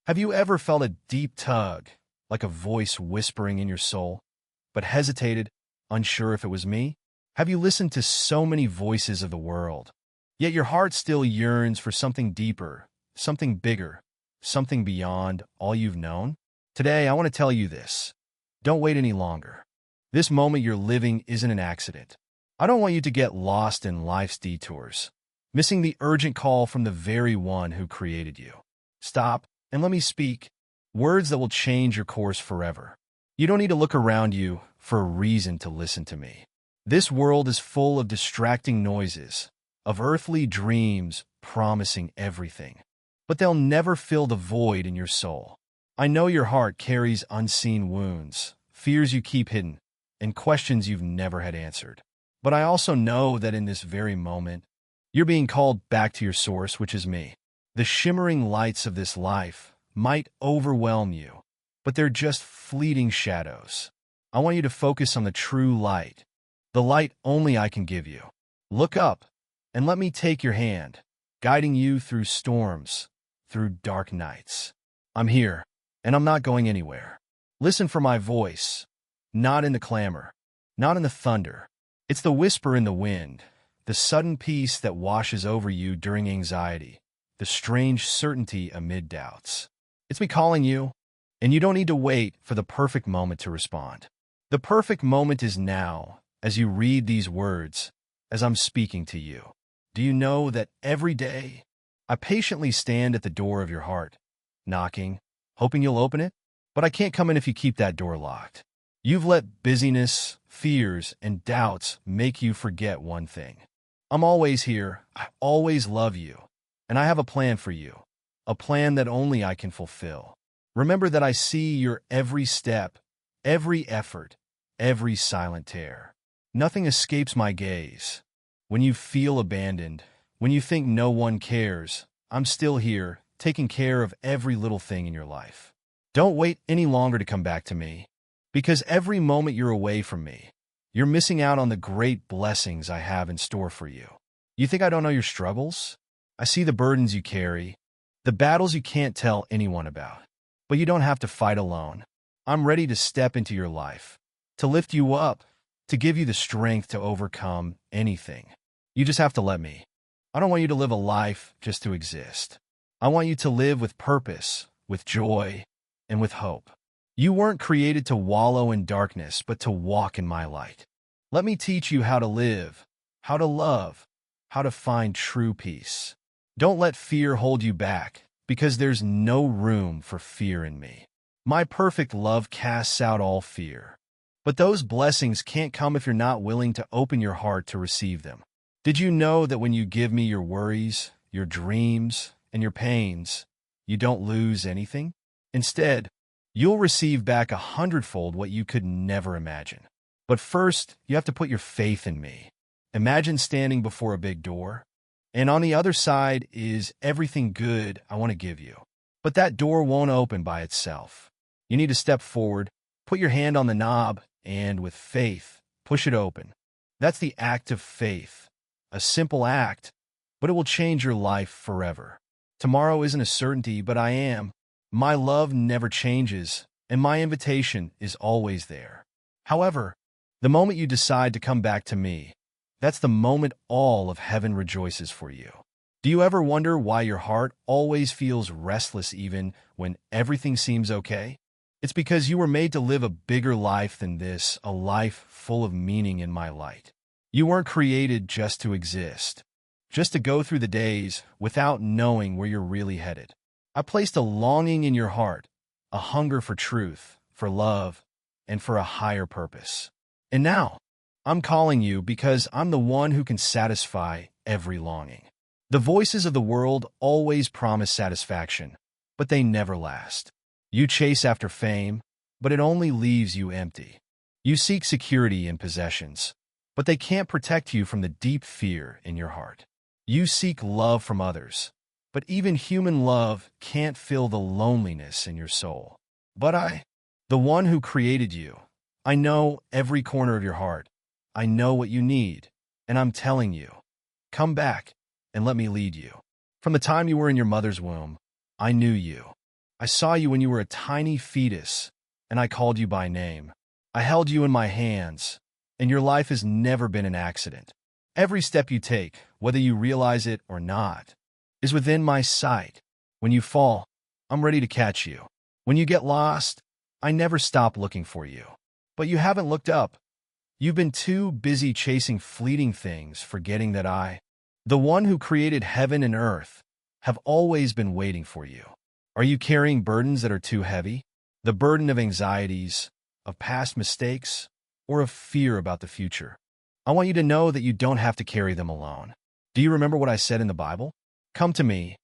Have you ever felt a deep tug, like a voice whispering in your soul, but hesitated, unsure if it was me? Have you listened to so many voices of the world, yet your heart still yearns for something deeper, something bigger, something beyond all you've known? Today, I want to tell you this. Don't wait any longer. This moment you're living isn't an accident. I don't want you to get lost in life's detours, missing the urgent call from the very one who created you. Stop and let me speak words that will change your course forever. You don't need to look around you for a reason to listen to me. This world is full of distracting noises, of earthly dreams promising everything, but they'll never fill the void in your soul. I know your heart carries unseen wounds, fears you keep hidden, and questions you've never had answered. But I also know that in this very moment, you're being called back to your source, which is me. The shimmering lights of this life might overwhelm you, but they're just fleeting shadows. I want you to focus on the true light, the light only I can give you. Look up, and let me take your hand, guiding you through storms, through dark nights. I'm here, and I'm not going anywhere. Listen for my voice, not in the clamor, not in the thunder. It's the whisper in the wind, the sudden peace that washes over you during anxiety, the strange certainty amid doubts. It's me calling you, and you don't need to wait for the perfect moment to respond. The perfect moment is now, as you read these words, as I'm speaking to you. Do you know that every day, I patiently stand at the door of your heart, knocking, hoping you'll open it? But I can't come in if you keep that door locked. You've let busyness, fears, and doubts make you forget one thing. I'm always here, I always love you, and I have a plan for you, a plan that only I can fulfill. Remember that I see your every step, every effort, every silent tear. Nothing escapes my gaze. When you feel abandoned, when you think no one cares, I'm still here, taking care of every little thing in your life. Don't wait any longer to come back to me, because every moment you're away from me, you're missing out on the great blessings I have in store for you. You think I don't know your struggles? I see the burdens you carry, the battles you can't tell anyone about. But you don't have to fight alone. I'm ready to step into your life, to lift you up, to give you the strength to overcome anything. You just have to let me. I don't want you to live a life just to exist. I want you to live with purpose, with joy, and with hope. You weren't created to wallow in darkness, but to walk in my light. Let me teach you how to live, how to love, how to find true peace. Don't let fear hold you back, because there's no room for fear in me. My perfect love casts out all fear. But those blessings can't come if you're not willing to open your heart to receive them. Did you know that when you give me your worries, your dreams, and your pains, you don't lose anything? Instead, you'll receive back 100-fold what you could never imagine. But first, you have to put your faith in me. Imagine standing before a big door, and on the other side is everything good I want to give you. But that door won't open by itself. You need to step forward, put your hand on the knob, and with faith, push it open. That's the act of faith. A simple act, but it will change your life forever. Tomorrow isn't a certainty, but I am. My love never changes, and my invitation is always there. However, the moment you decide to come back to me, that's the moment all of heaven rejoices for you. Do you ever wonder why your heart always feels restless even when everything seems okay? It's because you were made to live a bigger life than this, a life full of meaning in my light. You weren't created just to exist, just to go through the days without knowing where you're really headed. I placed a longing in your heart, a hunger for truth, for love, and for a higher purpose. And now, I'm calling you because I'm the one who can satisfy every longing. The voices of the world always promise satisfaction, but they never last. You chase after fame, but it only leaves you empty. You seek security in possessions, but they can't protect you from the deep fear in your heart. You seek love from others, but even human love can't fill the loneliness in your soul. But I, the one who created you, I know every corner of your heart. I know what you need, and I'm telling you, come back and let me lead you. From the time you were in your mother's womb, I knew you. I saw you when you were a tiny fetus, and I called you by name. I held you in my hands, and your life has never been an accident. Every step you take, whether you realize it or not, is within my sight. When you fall, I'm ready to catch you. When you get lost, I never stop looking for you. But you haven't looked up. You've been too busy chasing fleeting things, forgetting that I, the one who created heaven and earth, have always been waiting for you. Are you carrying burdens that are too heavy? The burden of anxieties, of past mistakes, or of fear about the future? I want you to know that you don't have to carry them alone. Do you remember what I said in the Bible? Come to me,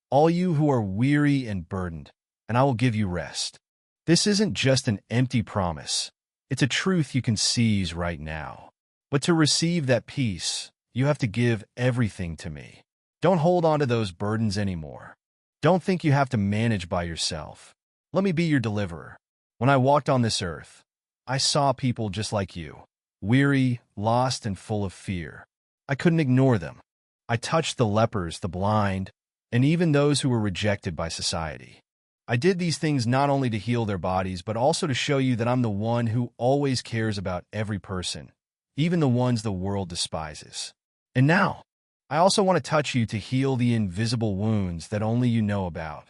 all you who are weary and burdened, and I will give you rest. This isn't just an empty promise. It's a truth you can seize right now. But to receive that peace, you have to give everything to me. Don't hold on to those burdens anymore. Don't think you have to manage by yourself. Let me be your deliverer. When I walked on this earth, I saw people just like you, weary, lost, and full of fear. I couldn't ignore them. I touched the lepers, the blind, and even those who were rejected by society. I did these things not only to heal their bodies, but also to show you that I'm the one who always cares about every person, even the ones the world despises. And now, I also want to touch you to heal the invisible wounds that only you know about.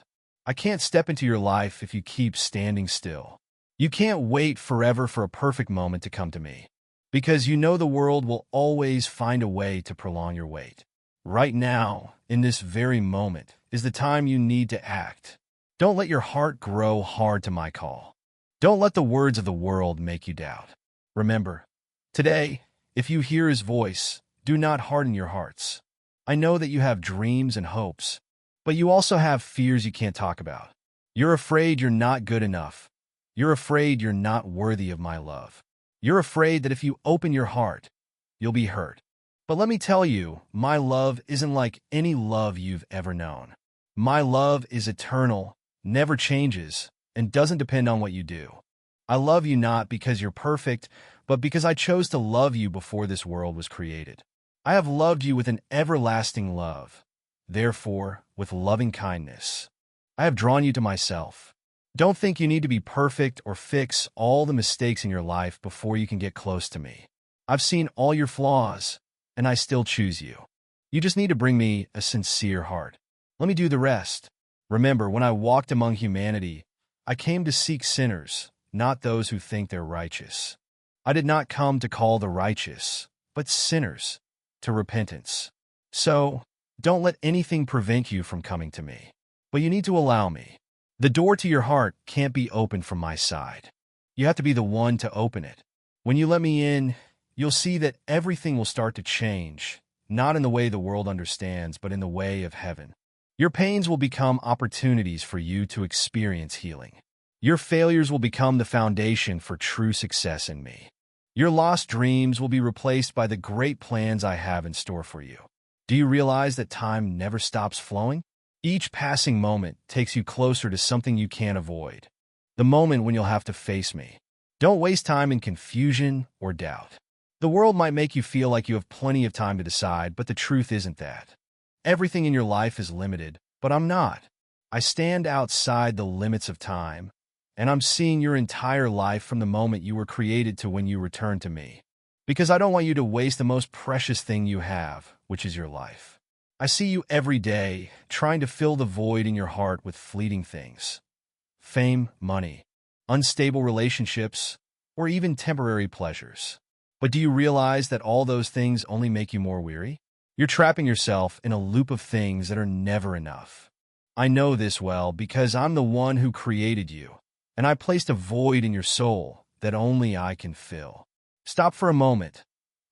I can't step into your life if you keep standing still. You can't wait forever for a perfect moment to come to me, because you know the world will always find a way to prolong your wait. Right now, in this very moment, is the time you need to act. Don't let your heart grow hard to my call. Don't let the words of the world make you doubt. Remember, today, if you hear his voice, do not harden your hearts. I know that you have dreams and hopes, but you also have fears you can't talk about. You're afraid you're not good enough. You're afraid you're not worthy of my love. You're afraid that if you open your heart, you'll be hurt. But let me tell you, my love isn't like any love you've ever known. My love is eternal, never changes, and doesn't depend on what you do. I love you not because you're perfect, but because I chose to love you before this world was created. I have loved you with an everlasting love. Therefore, with loving kindness, I have drawn you to myself. Don't think you need to be perfect or fix all the mistakes in your life before you can get close to me. I've seen all your flaws, and I still choose you. You just need to bring me a sincere heart. Let me do the rest. Remember, when I walked among humanity, I came to seek sinners, not those who think they're righteous. I did not come to call the righteous, but sinners, to repentance. So, don't let anything prevent you from coming to me. But you need to allow me. The door to your heart can't be opened from my side. You have to be the one to open it. When you let me in, you'll see that everything will start to change, not in the way the world understands, but in the way of heaven. Your pains will become opportunities for you to experience healing. Your failures will become the foundation for true success in me. Your lost dreams will be replaced by the great plans I have in store for you. Do you realize that time never stops flowing? Each passing moment takes you closer to something you can't avoid. The moment when you'll have to face me. Don't waste time in confusion or doubt. The world might make you feel like you have plenty of time to decide, but the truth isn't that. Everything in your life is limited, but I'm not. I stand outside the limits of time, and I'm seeing your entire life from the moment you were created to when you return to me. Because I don't want you to waste the most precious thing you have, which is your life. I see you every day, trying to fill the void in your heart with fleeting things. Fame, money, unstable relationships, or even temporary pleasures. But do you realize that all those things only make you more weary? You're trapping yourself in a loop of things that are never enough. I know this well because I'm the one who created you, and I placed a void in your soul that only I can fill. Stop for a moment.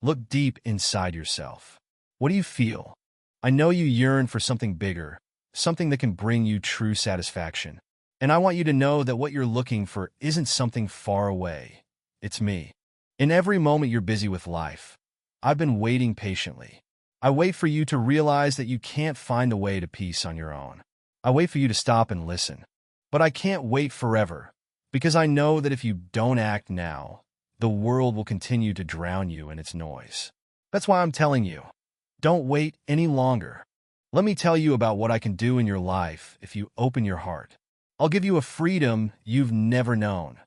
Look deep inside yourself. What do you feel? I know you yearn for something bigger, something that can bring you true satisfaction. And I want you to know that what you're looking for isn't something far away. It's me. In every moment you're busy with life, I've been waiting patiently. I wait for you to realize that you can't find a way to peace on your own. I wait for you to stop and listen. But I can't wait forever, because I know that if you don't act now, the world will continue to drown you in its noise. That's why I'm telling you, don't wait any longer. Let me tell you about what I can do in your life if you open your heart. I'll give you a freedom you've never known.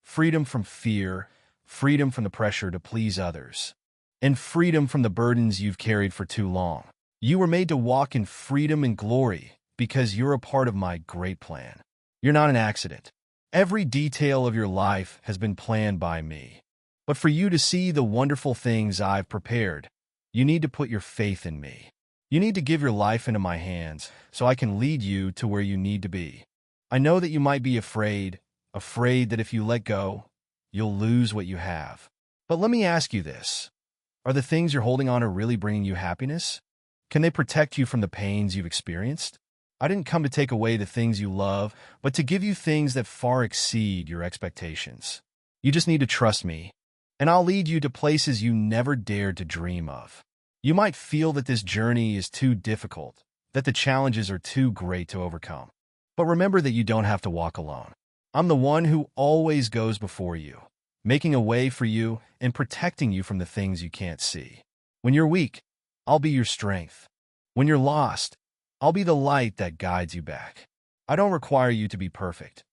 Freedom from fear, freedom from the pressure to please others, and freedom from the burdens you've carried for too long. You were made to walk in freedom and glory because you're a part of my great plan. You're not an accident. Every detail of your life has been planned by me. But for you to see the wonderful things I've prepared, you need to put your faith in me. You need to give your life into my hands so I can lead you to where you need to be. I know that you might be afraid that if you let go, you'll lose what you have. But let me ask you this. Are the things you're holding on to really bringing you happiness? Can they protect you from the pains you've experienced? I didn't come to take away the things you love, but to give you things that far exceed your expectations. You just need to trust me, and I'll lead you to places you never dared to dream of. You might feel that this journey is too difficult, that the challenges are too great to overcome. But remember that you don't have to walk alone. I'm the one who always goes before you, making a way for you and protecting you from the things you can't see. When you're weak, I'll be your strength. When you're lost, I'll be the light that guides you back. I don't require you to be perfect.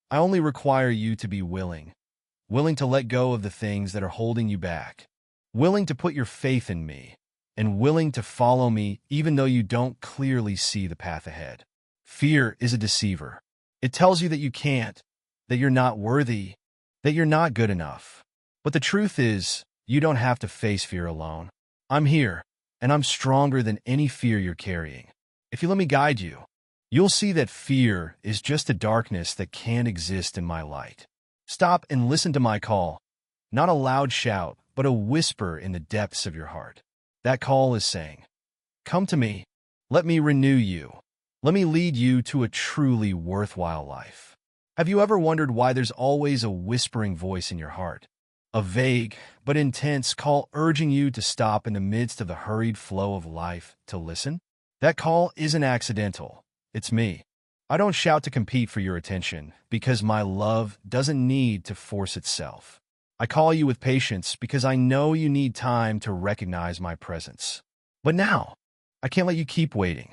I only require you to be willing to let go of the things that are holding you back, willing to put your faith in me, and willing to follow me even though you don't clearly see the path ahead. Fear is a deceiver. It tells you that you can't, that you're not worthy, that you're not good enough. But the truth is, you don't have to face fear alone. I'm here, and I'm stronger than any fear you're carrying. If you let me guide you, you'll see that fear is just a darkness that can't exist in my light. Stop and listen to my call. Not a loud shout, but a whisper in the depths of your heart. That call is saying, "Come to me. Let me renew you. Let me lead you to a truly worthwhile life." Have you ever wondered why there's always a whispering voice in your heart? A vague but intense call urging you to stop in the midst of the hurried flow of life to listen? That call isn't accidental. It's me. I don't shout to compete for your attention because my love doesn't need to force itself. I call you with patience because I know you need time to recognize my presence. But now, I can't let you keep waiting.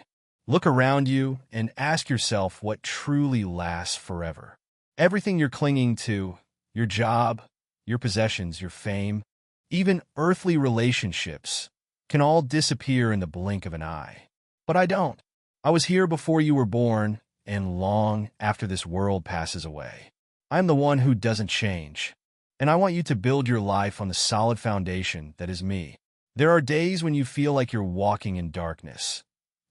Look around you and ask yourself what truly lasts forever. Everything you're clinging to, your job, your possessions, your fame, even earthly relationships, can all disappear in the blink of an eye. But I don't. I was here before you were born and long after this world passes away. I'm the one who doesn't change, and I want you to build your life on the solid foundation that is me. There are days when you feel like you're walking in darkness.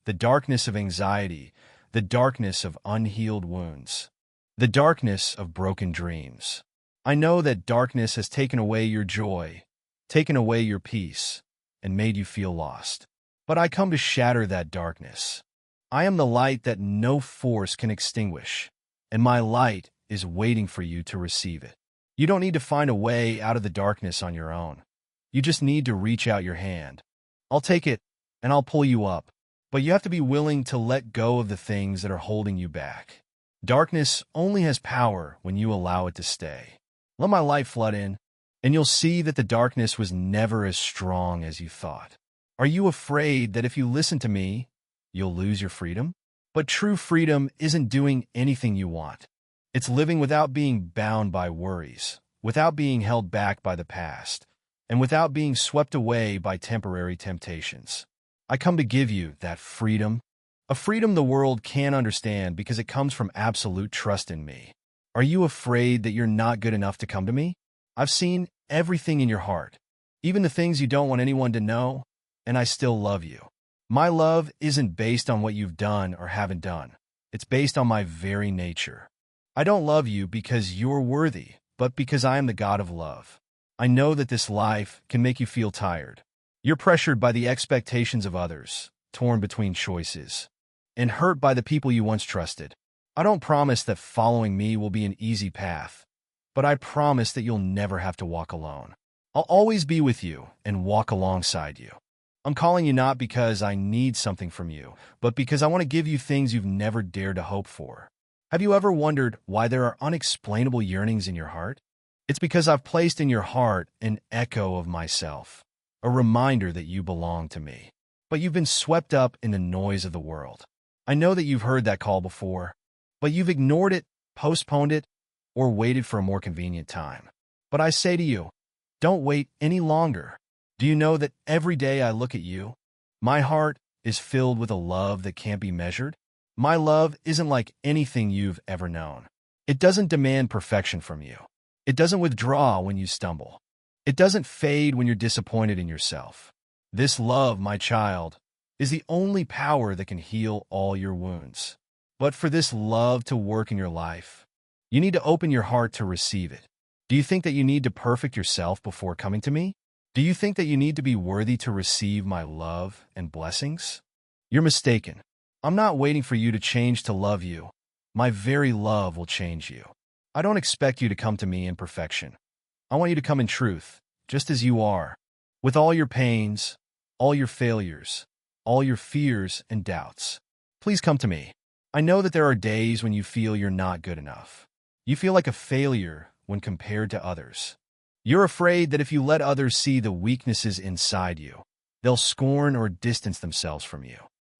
The darkness of anxiety, the darkness of unhealed wounds, the darkness of broken dreams. I know that darkness has taken away your joy, taken away your peace, and made you feel lost. But I come to shatter that darkness. I am the light that no force can extinguish, and my light is waiting for you to receive it. You don't need to find a way out of the darkness on your own. You just need to reach out your hand. I'll take it, and I'll pull you up. But you have to be willing to let go of the things that are holding you back. Darkness only has power when you allow it to stay. Let my light flood in, and you'll see that the darkness was never as strong as you thought. Are you afraid that if you listen to me, you'll lose your freedom? But true freedom isn't doing anything you want. It's living without being bound by worries, without being held back by the past, and without being swept away by temporary temptations. I come to give you that freedom, a freedom the world can't understand because it comes from absolute trust in me. Are you afraid that you're not good enough to come to me? I've seen everything in your heart, even the things you don't want anyone to know, and I still love you. My love isn't based on what you've done or haven't done. It's based on my very nature. I don't love you because you're worthy, but because I am the God of love. I know that this life can make you feel tired. You're pressured by the expectations of others, torn between choices, and hurt by the people you once trusted. I don't promise that following me will be an easy path, but I promise that you'll never have to walk alone. I'll always be with you and walk alongside you. I'm calling you not because I need something from you, but because I want to give you things you've never dared to hope for. Have you ever wondered why there are unexplainable yearnings in your heart? It's because I've placed in your heart an echo of myself, a reminder that you belong to me. But you've been swept up in the noise of the world. I know that you've heard that call before. but you've ignored it, postponed it, or waited for a more convenient time. But I say to you, don't wait any longer. Do you know that every day I look at you, my heart is filled with a love that can't be measured? My love isn't like anything you've ever known. It doesn't demand perfection from you. It doesn't withdraw when you stumble. It doesn't fade when you're disappointed in yourself. This love, my child, is the only power that can heal all your wounds. But for this love to work in your life, you need to open your heart to receive it. Do you think that you need to perfect yourself before coming to me? Do you think that you need to be worthy to receive my love and blessings? You're mistaken. I'm not waiting for you to change to love you. My very love will change you. I don't expect you to come to me in perfection. I want you to come in truth, just as you are, with all your pains, all your failures, all your fears and doubts. Please come to me. I know that there are days when you feel you're not good enough. You feel like a failure when compared to others. You're afraid that if you let others see the weaknesses inside you, they'll scorn or distance themselves from you.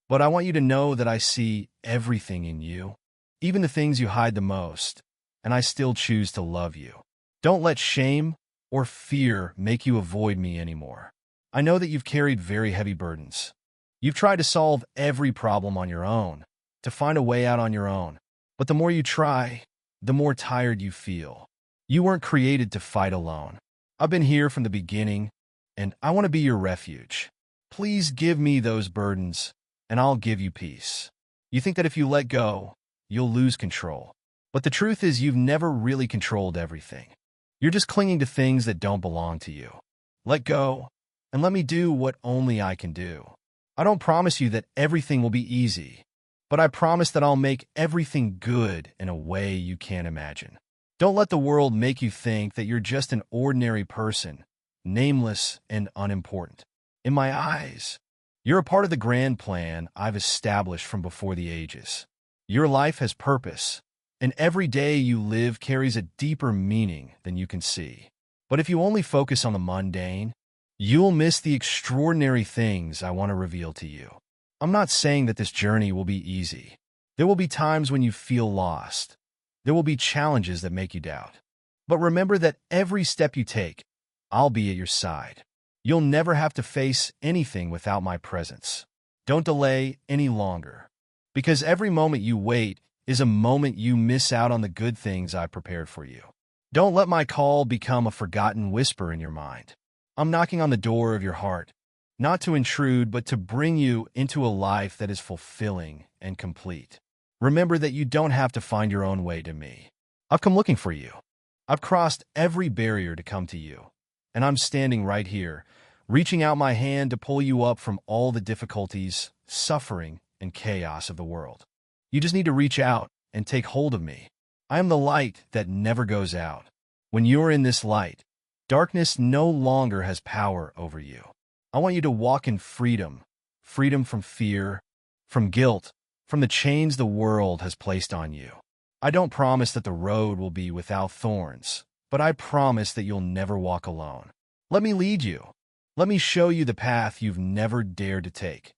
But I want you to know that I see everything in you, even the things you hide the most, and I still choose to love you. Don't let shame or fear make you avoid me anymore. I know that you've carried very heavy burdens. You've tried to solve every problem on your own, to find a way out on your own. But the more you try, the more tired you feel. You weren't created to fight alone. I've been here from the beginning, and I want to be your refuge. Please give me those burdens, and I'll give you peace. You think that if you let go, you'll lose control. But the truth is you've never really controlled everything. You're just clinging to things that don't belong to you. Let go, and let me do what only I can do. I don't promise you that everything will be easy, but I promise that I'll make everything good in a way you can't imagine. Don't let the world make you think that you're just an ordinary person, nameless and unimportant. In my eyes, you're a part of the grand plan I've established from before the ages. Your life has purpose, and every day you live carries a deeper meaning than you can see. But if you only focus on the mundane, you'll miss the extraordinary things I want to reveal to you. I'm not saying that this journey will be easy. There will be times when you feel lost. There will be challenges that make you doubt. But remember that every step you take, I'll be at your side. You'll never have to face anything without my presence. Don't delay any longer, because every moment you wait is a moment you miss out on the good things I prepared for you. Don't let my call become a forgotten whisper in your mind. I'm knocking on the door of your heart, not to intrude, but to bring you into a life that is fulfilling and complete. Remember that you don't have to find your own way to me. I've come looking for you. I've crossed every barrier to come to you, and I'm standing right here, reaching out my hand to pull you up from all the difficulties, suffering, and chaos of the world. You just need to reach out and take hold of me. I am the light that never goes out. When you're in this light, darkness no longer has power over you. I want you to walk in freedom, freedom from fear, from guilt, from the chains the world has placed on you. I don't promise that the road will be without thorns, but I promise that you'll never walk alone. Let me lead you. Let me show you the path you've never dared to take.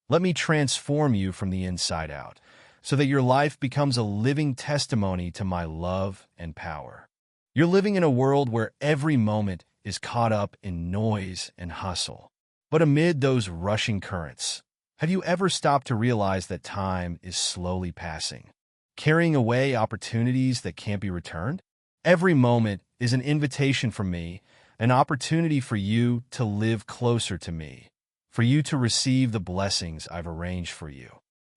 Let me transform you from the inside out, so that your life becomes a living testimony to my love and power. You're living in a world where every moment is caught up in noise and hustle. But amid those rushing currents, have you ever stopped to realize that time is slowly passing, carrying away opportunities that can't be returned? Every moment is an invitation from me, an opportunity for you to live closer to me, for you to receive the blessings I've arranged for you.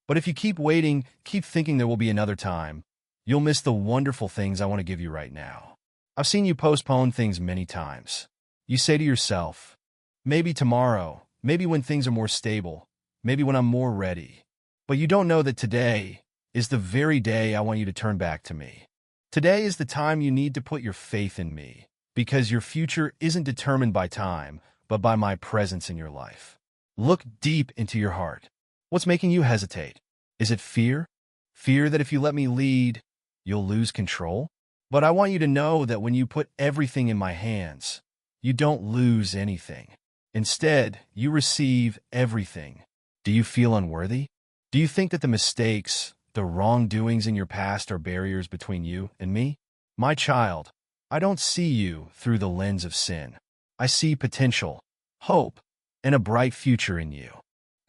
But if you keep waiting, keep thinking there will be another time, you'll miss the wonderful things I want to give you right now. I've seen you postpone things many times. You say to yourself, maybe tomorrow, maybe when things are more stable, maybe when I'm more ready. But you don't know that today is the very day I want you to turn back to me. Today is the time you need to put your faith in me, because your future isn't determined by time, but by my presence in your life. Look deep into your heart. What's making you hesitate? Is it fear? Fear that if you let me lead, you'll lose control? But I want you to know that when you put everything in my hands, you don't lose anything. Instead, you receive everything. Do you feel unworthy? Do you think that the mistakes, the wrongdoings in your past are barriers between you and me? My child, I don't see you through the lens of sin. I see potential, hope, and a bright future in you.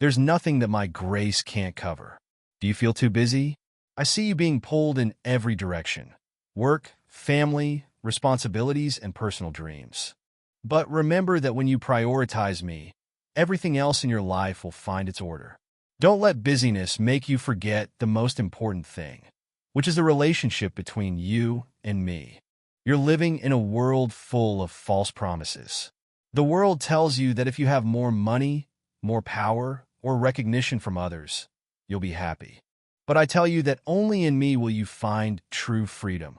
There's nothing that my grace can't cover. Do you feel too busy? I see you being pulled in every direction. Work, family, responsibilities, and personal dreams. But remember that when you prioritize me, everything else in your life will find its order. Don't let busyness make you forget the most important thing, which is the relationship between you and me. You're living in a world full of false promises. The world tells you that if you have more money, more power, or recognition from others, you'll be happy. But I tell you that only in me will you find true freedom.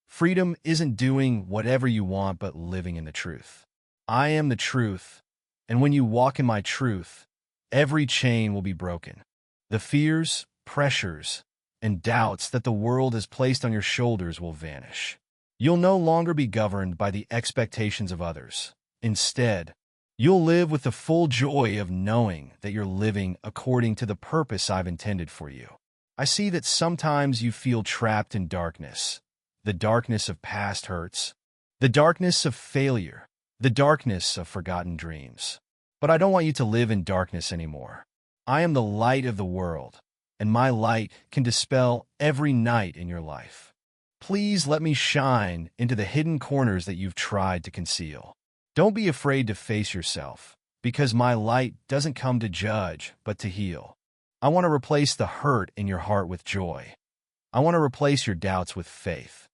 Freedom isn't doing whatever you want but living in the truth. I am the truth, and when you walk in my truth, every chain will be broken. The fears, pressures, and doubts that the world has placed on your shoulders will vanish. You'll no longer be governed by the expectations of others. Instead, you'll live with the full joy of knowing that you're living according to the purpose I've intended for you. I see that sometimes you feel trapped in darkness, the darkness of past hurts, the darkness of failure, the darkness of forgotten dreams. But I don't want you to live in darkness anymore. I am the light of the world, and my light can dispel every night in your life. Please let me shine into the hidden corners that you've tried to conceal. Don't be afraid to face yourself, because my light doesn't come to judge, but to heal. I want to replace the hurt in your heart with joy. I want to replace your doubts with faith.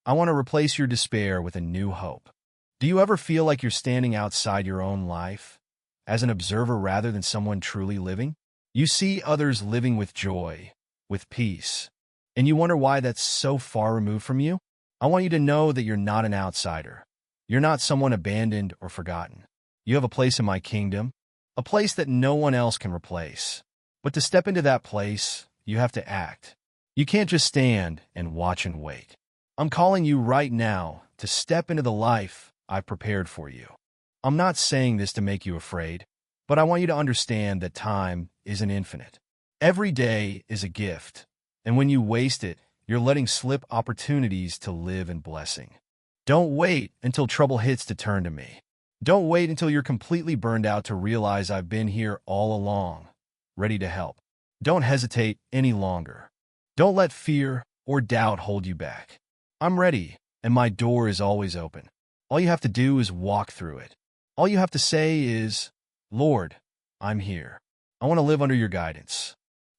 I want to replace your despair with a new hope. Do you ever feel like you're standing outside your own life, as an observer rather than someone truly living? You see others living with joy, with peace, and you wonder why that's so far removed from you? I want you to know that you're not an outsider. You're not someone abandoned or forgotten. You have a place in my kingdom, a place that no one else can replace. But to step into that place, you have to act. You can't just stand and watch and wait. I'm calling you right now to step into the life I've prepared for you. I'm not saying this to make you afraid, but I want you to understand that time isn't infinite. Every day is a gift, and when you waste it, you're letting slip opportunities to live in blessing. Don't wait until trouble hits to turn to me. Don't wait until you're completely burned out to realize I've been here all along, ready to help. Don't hesitate any longer. Don't let fear or doubt hold you back. I'm ready, and my door is always open. All you have to do is walk through it. All you have to say is, Lord, I'm here. I want to live under your guidance.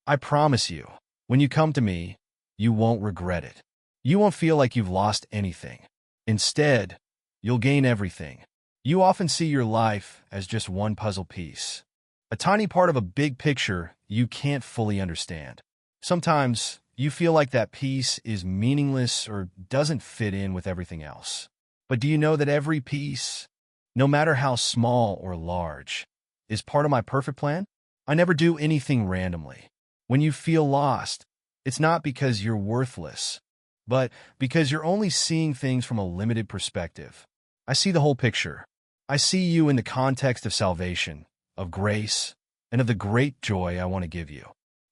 I promise you, when you come to me, you won't regret it. You won't feel like you've lost anything. Instead, you'll gain everything. You often see your life as just one puzzle piece, a tiny part of a big picture you can't fully understand. Sometimes you feel like that piece is meaningless or doesn't fit in with everything else. But do you know that every piece, no matter how small or large, is part of my perfect plan? I never do anything randomly. When you feel lost, it's not because you're worthless, but because you're only seeing things from a limited perspective. I see the whole picture. I see you in the context of salvation, of grace, and of the great joy I want to give you.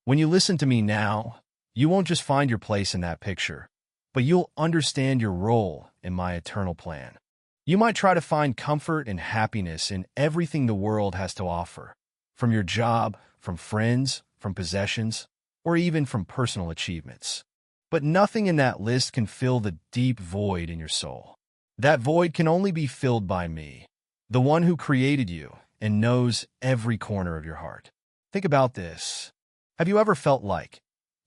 When you listen to me now, you won't just find your place in that picture, but you'll understand your role in my eternal plan. You might try to find comfort and happiness in everything the world has to offer, from your job, from friends, from possessions, or even from personal achievements. But nothing in that list can fill the deep void in your soul. That void can only be filled by me, the one who created you and knows every corner of your heart. Think about this. Have you ever felt like,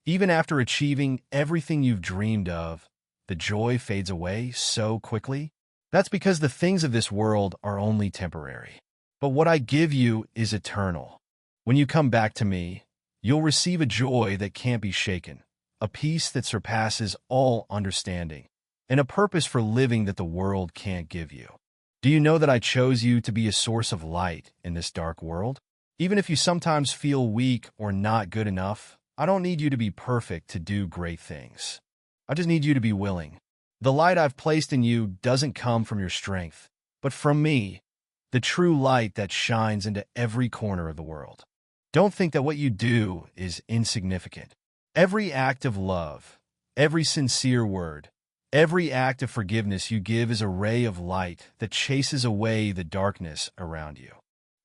even after achieving everything you've dreamed of, the joy fades away so quickly? That's because the things of this world are only temporary. But what I give you is eternal. When you come back to me, you'll receive a joy that can't be shaken, a peace that surpasses all understanding, and a purpose for living that the world can't give you. Do you know that I chose you to be a source of light in this dark world? Even if you sometimes feel weak or not good enough, I don't need you to be perfect to do great things. I just need you to be willing. The light I've placed in you doesn't come from your strength, but from me, the true light that shines into every corner of the world. Don't think that what you do is insignificant. Every act of love, every sincere word, every act of forgiveness you give is a ray of light that chases away the darkness around you.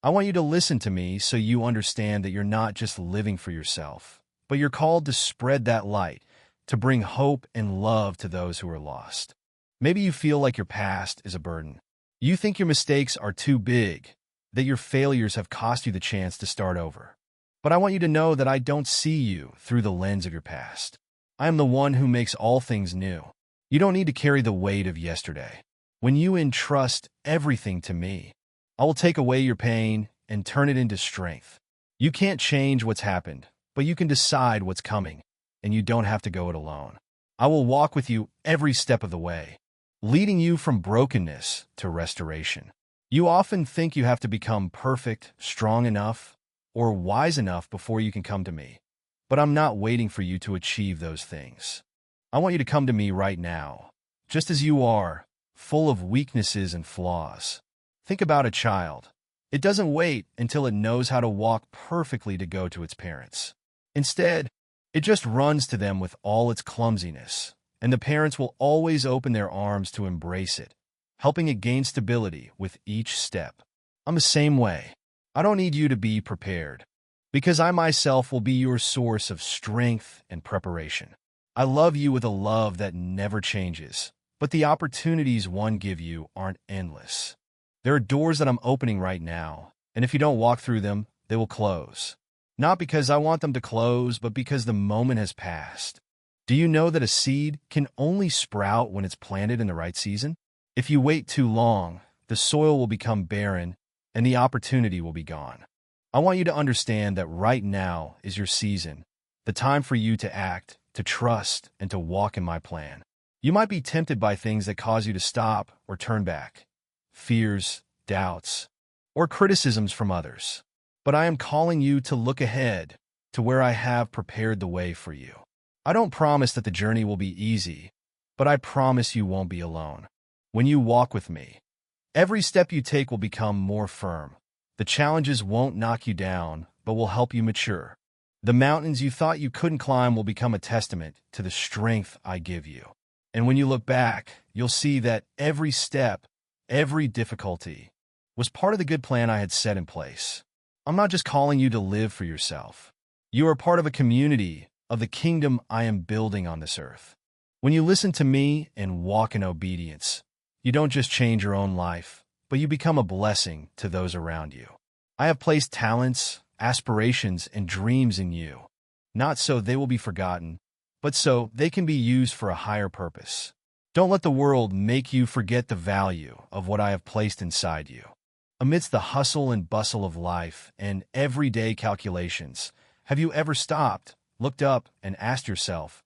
I want you to listen to me so you understand that you're not just living for yourself, but you're called to spread that light, to bring hope and love to those who are lost. Maybe you feel like your past is a burden. You think your mistakes are too big, that your failures have cost you the chance to start over. But I want you to know that I don't see you through the lens of your past. I am the one who makes all things new. You don't need to carry the weight of yesterday. When you entrust everything to me, I will take away your pain and turn it into strength. You can't change what's happened, but you can decide what's coming, and you don't have to go it alone. I will walk with you every step of the way, leading you from brokenness to restoration. You often think you have to become perfect, strong enough, or wise enough before you can come to me. But I'm not waiting for you to achieve those things. I want you to come to me right now, just as you are, full of weaknesses and flaws. Think about a child. It doesn't wait until it knows how to walk perfectly to go to its parents. Instead, it just runs to them with all its clumsiness, and the parents will always open their arms to embrace it, helping it gain stability with each step. I'm the same way. I don't need you to be prepared, because I myself will be your source of strength and preparation. I love you with a love that never changes, but the opportunities one give you aren't endless. There are doors that I'm opening right now, and if you don't walk through them, they will close. Not because I want them to close, but because the moment has passed. Do you know that a seed can only sprout when it's planted in the right season? If you wait too long, the soil will become barren, and the opportunity will be gone. I want you to understand that right now is your season, the time for you to act, to trust, and to walk in my plan. You might be tempted by things that cause you to stop or turn back. Fears, doubts, or criticisms from others. But I am calling you to look ahead to where I have prepared the way for you. I don't promise that the journey will be easy, but I promise you won't be alone. When you walk with me, every step you take will become more firm. The challenges won't knock you down, but will help you mature. The mountains you thought you couldn't climb will become a testament to the strength I give you. And when you look back, you'll see that every step, every difficulty, was part of the good plan I had set in place. I'm not just calling you to live for yourself. You are part of a community, of the kingdom I am building on this earth. When you listen to me and walk in obedience, you don't just change your own life, but you become a blessing to those around you. I have placed talents, aspirations, and dreams in you, not so they will be forgotten, but so they can be used for a higher purpose. Don't let the world make you forget the value of what I have placed inside you. Amidst the hustle and bustle of life and everyday calculations, have you ever stopped, looked up, and asked yourself,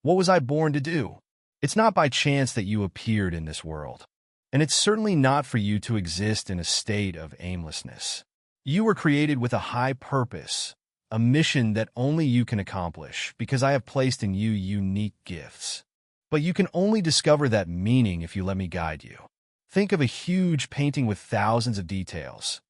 what was I born to do? It's not by chance that you appeared in this world. And it's certainly not for you to exist in a state of aimlessness. You were created with a high purpose, a mission that only you can accomplish because I have placed in you unique gifts. But you can only discover that meaning if you let me guide you. Think of a huge painting with thousands of details.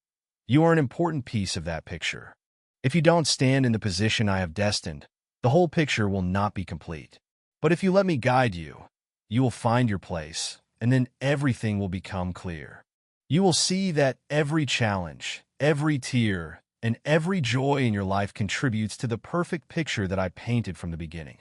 You are an important piece of that picture. If you don't stand in the position I have destined, the whole picture will not be complete. But if you let me guide you, you will find your place, and then everything will become clear. You will see that every challenge, every tear, and every joy in your life contributes to the perfect picture that I painted from the beginning.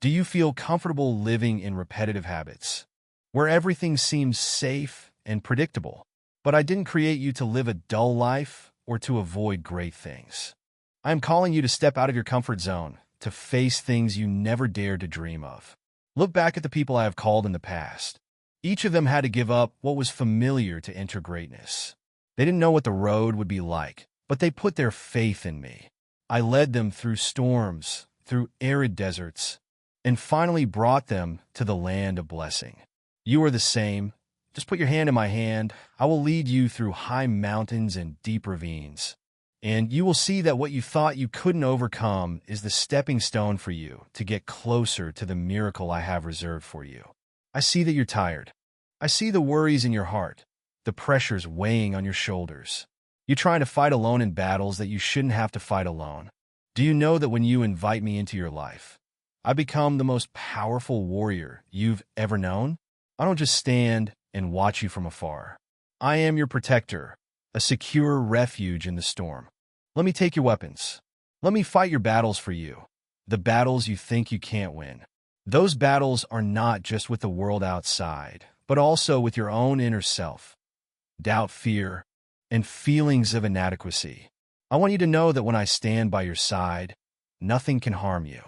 Do you feel comfortable living in repetitive habits, where everything seems safe and predictable? But I didn't create you to live a dull life or to avoid great things. I am calling you to step out of your comfort zone, to face things you never dared to dream of. Look back at the people I have called in the past. Each of them had to give up what was familiar to enter greatness. They didn't know what the road would be like, but they put their faith in me. I led them through storms, through arid deserts, and finally brought them to the land of blessing. You are the same. Just put your hand in my hand. I will lead you through high mountains and deep ravines. And you will see that what you thought you couldn't overcome is the stepping stone for you to get closer to the miracle I have reserved for you. I see that you're tired. I see the worries in your heart, the pressures weighing on your shoulders. You're trying to fight alone in battles that you shouldn't have to fight alone. Do you know that when you invite me into your life, I become the most powerful warrior you've ever known. I don't just stand and watch you from afar. I am your protector, a secure refuge in the storm. Let me take your weapons. Let me fight your battles for you, the battles you think you can't win. Those battles are not just with the world outside, but also with your own inner self. Doubt, fear, and feelings of inadequacy. I want you to know that when I stand by your side, nothing can harm you.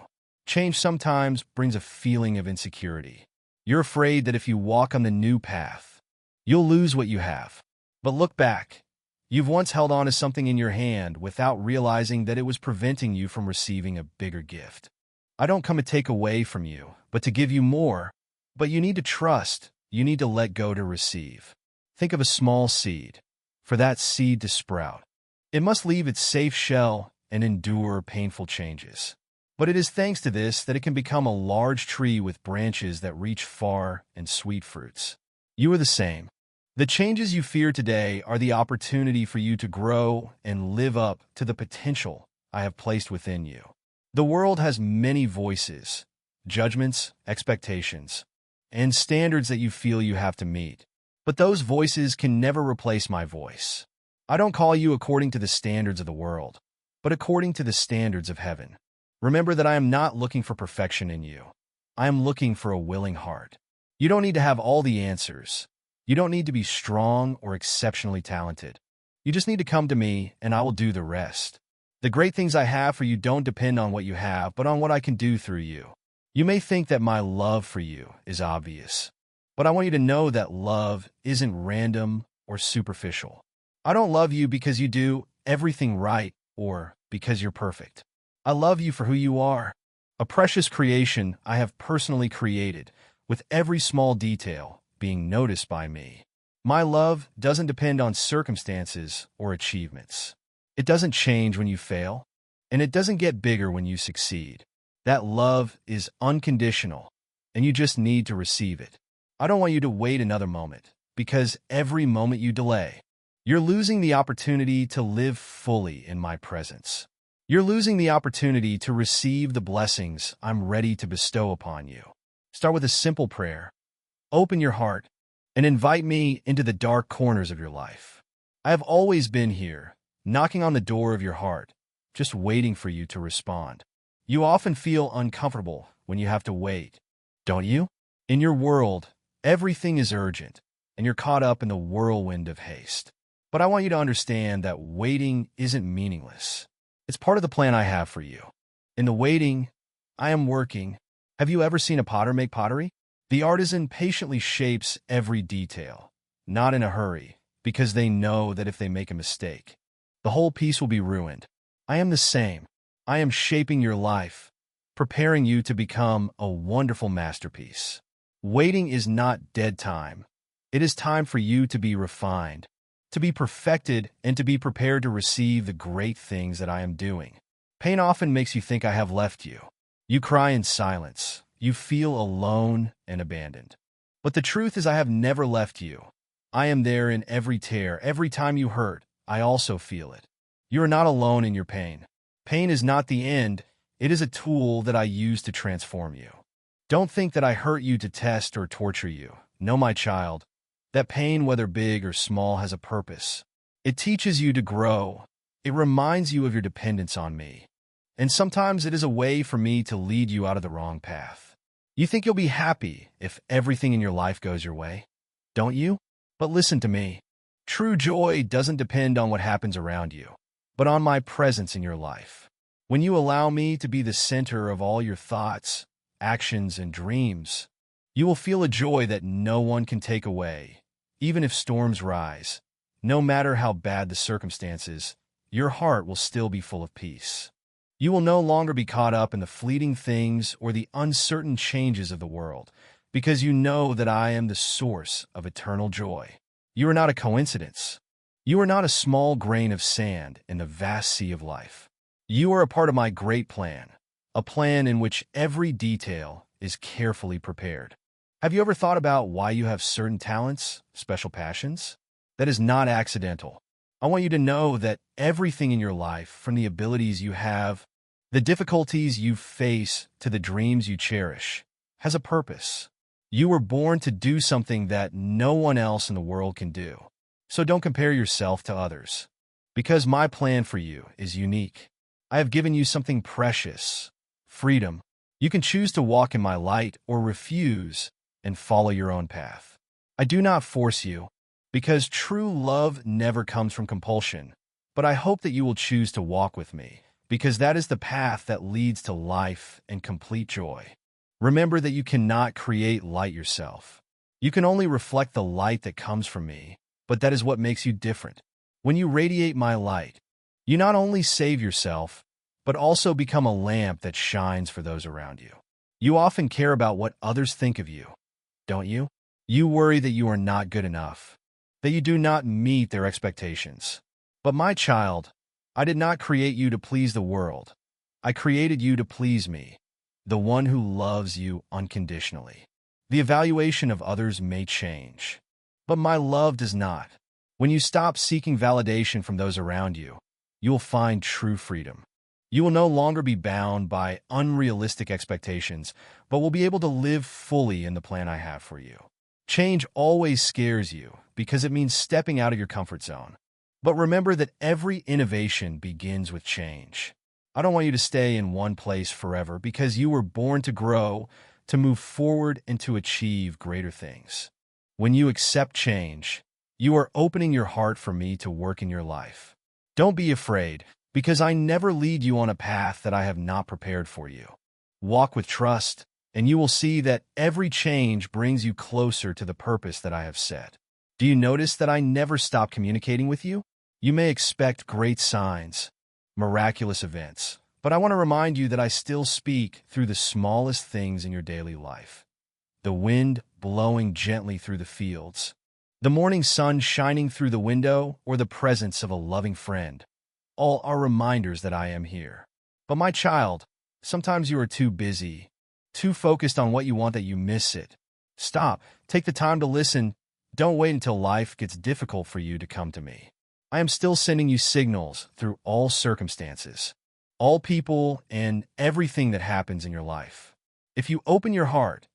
Change sometimes brings a feeling of insecurity. You're afraid that if you walk on the new path, you'll lose what you have. But look back. You've once held on to something in your hand without realizing that it was preventing you from receiving a bigger gift. I don't come to take away from you, but to give you more. But you need to trust. You need to let go to receive. Think of a small seed. For that seed to sprout, it must leave its safe shell and endure painful changes. But it is thanks to this that it can become a large tree with branches that reach far and sweet fruits. You are the same. The changes you fear today are the opportunity for you to grow and live up to the potential I have placed within you. The world has many voices, judgments, expectations, and standards that you feel you have to meet. But those voices can never replace my voice. I don't call you according to the standards of the world, but according to the standards of heaven. Remember that I am not looking for perfection in you. I am looking for a willing heart. You don't need to have all the answers. You don't need to be strong or exceptionally talented. You just need to come to me, and I will do the rest. The great things I have for you don't depend on what you have, but on what I can do through you. You may think that my love for you is obvious, but I want you to know that love isn't random or superficial. I don't love you because you do everything right or because you're perfect. I love you for who you are, a precious creation I have personally created, with every small detail being noticed by me. My love doesn't depend on circumstances or achievements. It doesn't change when you fail, and it doesn't get bigger when you succeed. That love is unconditional, and you just need to receive it. I don't want you to wait another moment, because every moment you delay, you're losing the opportunity to live fully in my presence. You're losing the opportunity to receive the blessings I'm ready to bestow upon you. Start with a simple prayer. Open your heart and invite me into the dark corners of your life. I have always been here, knocking on the door of your heart, just waiting for you to respond. You often feel uncomfortable when you have to wait, don't you? In your world, everything is urgent, and you're caught up in the whirlwind of haste. But I want you to understand that waiting isn't meaningless. It's part of the plan I have for you. In the waiting, I am working. Have you ever seen a potter make pottery? The artisan patiently shapes every detail, not in a hurry, because they know that if they make a mistake, the whole piece will be ruined. I am the same. I am shaping your life, preparing you to become a wonderful masterpiece. Waiting is not dead time. It is time for you to be refined, to be perfected, and to be prepared to receive the great things that I am doing. Pain often makes you think I have left you. You cry in silence. You feel alone and abandoned. But the truth is I have never left you. I am there in every tear. Every time you hurt, I also feel it. You are not alone in your pain. Pain is not the end. It is a tool that I use to transform you. Don't think that I hurt you to test or torture you. No, my child. That pain, whether big or small, has a purpose. It teaches you to grow. It reminds you of your dependence on me. And sometimes it is a way for me to lead you out of the wrong path. You think you'll be happy if everything in your life goes your way, don't you? But listen to me. True joy doesn't depend on what happens around you, but on my presence in your life. When you allow me to be the center of all your thoughts, actions, and dreams, you will feel a joy that no one can take away. Even if storms rise, no matter how bad the circumstances, your heart will still be full of peace. You will no longer be caught up in the fleeting things or the uncertain changes of the world, because you know that I am the source of eternal joy. You are not a coincidence. You are not a small grain of sand in the vast sea of life. You are a part of my great plan, a plan in which every detail is carefully prepared. Have you ever thought about why you have certain talents, special passions? That is not accidental. I want you to know that everything in your life, from the abilities you have The difficulties you face to the dreams you cherish has a purpose. You were born to do something that no one else in the world can do. So don't compare yourself to others. Because my plan for you is unique. I have given you something precious, freedom. You can choose to walk in my light or refuse and follow your own path. I do not force you, because true love never comes from compulsion. But I hope that you will choose to walk with me, because that is the path that leads to life and complete joy. Remember that you cannot create light yourself. You can only reflect the light that comes from me, but that is what makes you different. When you radiate my light, you not only save yourself, but also become a lamp that shines for those around you. You often care about what others think of you, don't you? You worry that you are not good enough, that you do not meet their expectations. But my child, I did not create you to please the world. I created you to please me, the one who loves you unconditionally. The evaluation of others may change, but my love does not. When you stop seeking validation from those around you, you will find true freedom. You will no longer be bound by unrealistic expectations, but will be able to live fully in the plan I have for you. Change always scares you because it means stepping out of your comfort zone. But remember that every innovation begins with change. I don't want you to stay in one place forever because you were born to grow, to move forward, and to achieve greater things. When you accept change, you are opening your heart for me to work in your life. Don't be afraid, because I never lead you on a path that I have not prepared for you. Walk with trust, and you will see that every change brings you closer to the purpose that I have set. Do you notice that I never stop communicating with you? You may expect great signs, miraculous events, but I want to remind you that I still speak through the smallest things in your daily life. The wind blowing gently through the fields, the morning sun shining through the window, or the presence of a loving friend. All are reminders that I am here. But my child, sometimes you are too busy, too focused on what you want that you miss it. Stop. Take the time to listen. Don't wait until life gets difficult for you to come to me. I am still sending you signals through all circumstances, all people, and everything that happens in your life. If you open your heart,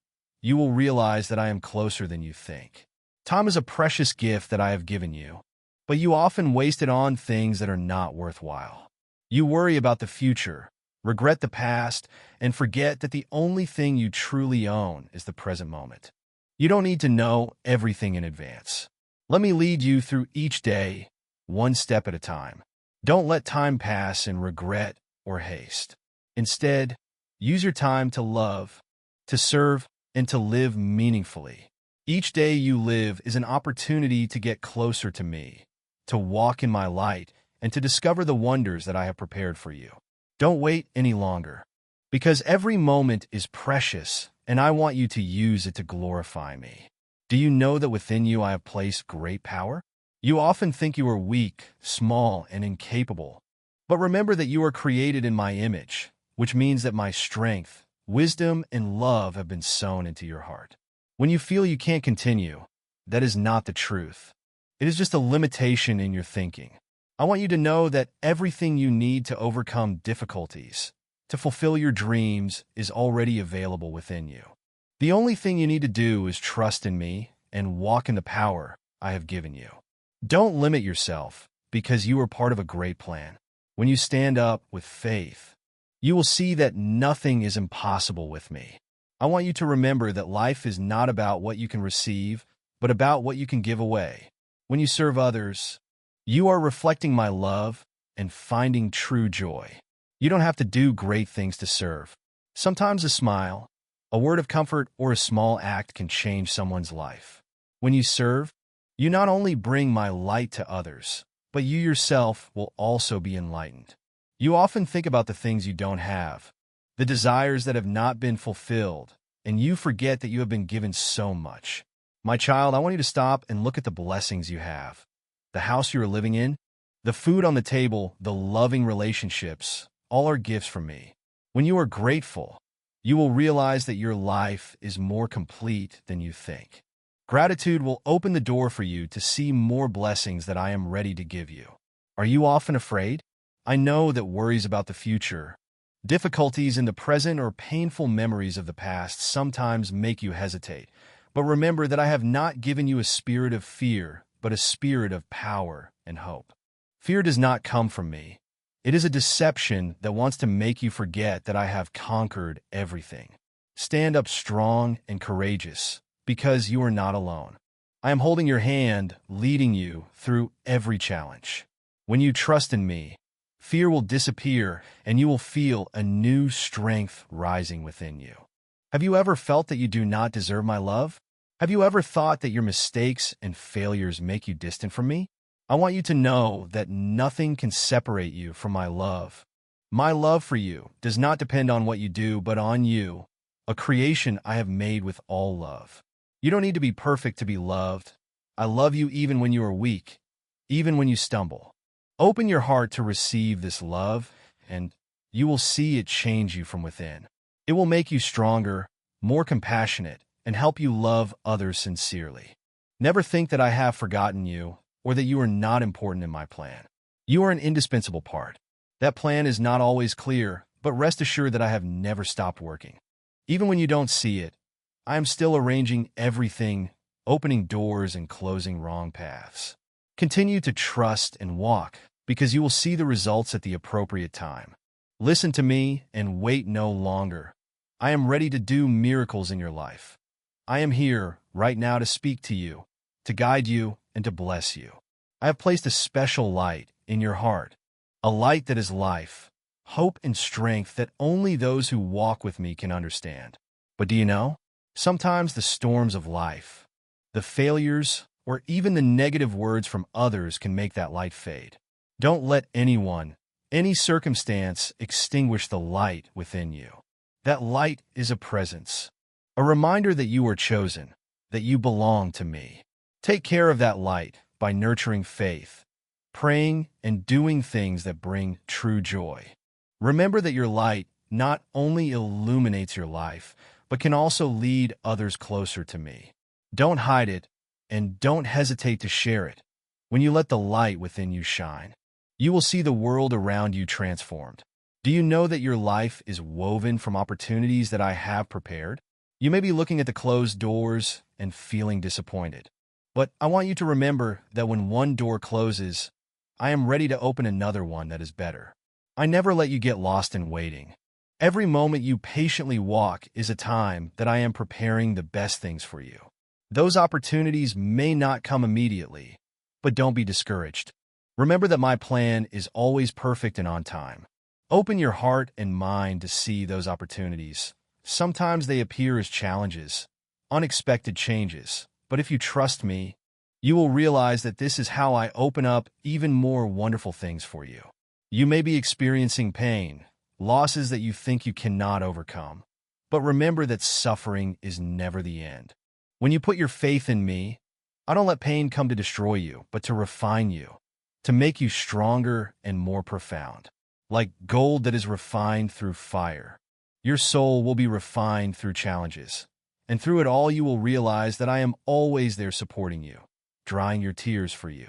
you will realize that I am closer than you think. Time is a precious gift that I have given you, but you often waste it on things that are not worthwhile. You worry about the future, regret the past, and forget that the only thing you truly own is the present moment. You don't need to know everything in advance. Let me lead you through each day, one step at a time. Don't let time pass in regret or haste. Instead, use your time to love, to serve, and to live meaningfully. Each day you live is an opportunity to get closer to me, to walk in my light, and to discover the wonders that I have prepared for you. Don't wait any longer, because every moment is precious, and I want you to use it to glorify me. Do you know that within you I have placed great power? You often think you are weak, small, and incapable. But remember that you are created in my image, which means that my strength, wisdom, and love have been sown into your heart. When you feel you can't continue, that is not the truth. It is just a limitation in your thinking. I want you to know that everything you need to overcome difficulties, to fulfill your dreams, is already available within you. The only thing you need to do is trust in me and walk in the power I have given you. Don't limit yourself, because you are part of a great plan. When you stand up with faith, you will see that nothing is impossible with me. I want you to remember that life is not about what you can receive, but about what you can give away. When you serve others, you are reflecting my love and finding true joy. You don't have to do great things to serve. Sometimes a smile, a word of comfort, or a small act can change someone's life. When you serve, you not only bring my light to others, but you yourself will also be enlightened. You often think about the things you don't have, the desires that have not been fulfilled, and you forget that you have been given so much. My child, I want you to stop and look at the blessings you have. The house you are living in, the food on the table, the loving relationships, all are gifts from me. When you are grateful, you will realize that your life is more complete than you think. Gratitude will open the door for you to see more blessings that I am ready to give you. Are you often afraid? I know that worries about the future, Difficulties in the present or painful memories of the past sometimes make you hesitate, but remember that I have not given you a spirit of fear, but a spirit of power and hope. Fear does not come from me. It is a deception that wants to make you forget that I have conquered everything. Stand up strong and courageous, because you are not alone. I am holding your hand, leading you through every challenge. When you trust in me, fear will disappear and you will feel a new strength rising within you. Have you ever felt that you do not deserve my love? Have you ever thought that your mistakes and failures make you distant from me? I want you to know that nothing can separate you from my love. My love for you does not depend on what you do, but on you, a creation I have made with all love. You don't need to be perfect to be loved. I love you even when you are weak, even when you stumble. Open your heart to receive this love, and you will see it change you from within. It will make you stronger, more compassionate, and help you love others sincerely. Never think that I have forgotten you or that you are not important in my plan. You are an indispensable part. That plan is not always clear, but rest assured that I have never stopped working. Even when you don't see it, I am still arranging everything, opening doors and closing wrong paths. Continue to trust and walk, because you will see the results at the appropriate time. Listen to me and wait no longer. I am ready to do miracles in your life. I am here right now to speak to you, to guide you, and to bless you. I have placed a special light in your heart, a light that is life, hope, and strength that only those who walk with me can understand. But do you know? Sometimes the storms of life, the failures, or even the negative words from others can make that light fade. Don't let anyone, any circumstance extinguish the light within you. That light is a presence, a reminder that you are chosen, that you belong to me. Take care of that light by nurturing faith, praying, and doing things that bring true joy. Remember that your light not only illuminates your life, but can also lead others closer to me. Don't hide it, and don't hesitate to share it. When you let the light within you shine, you will see the world around you transformed. Do you know that your life is woven from opportunities that I have prepared? You may be looking at the closed doors and feeling disappointed. But I want you to remember that when one door closes, I am ready to open another one that is better. I never let you get lost in waiting. Every moment you patiently walk is a time that I am preparing the best things for you. Those opportunities may not come immediately, but don't be discouraged. Remember that my plan is always perfect and on time. Open your heart and mind to see those opportunities. Sometimes they appear as challenges, unexpected changes. But if you trust me, you will realize that this is how I open up even more wonderful things for you. You may be experiencing pain, losses that you think you cannot overcome. But remember that suffering is never the end. When you put your faith in me, I don't let pain come to destroy you, but to refine you, to make you stronger and more profound. Like gold that is refined through fire, your soul will be refined through challenges. And through it all, you will realize that I am always there supporting you, drying your tears for you.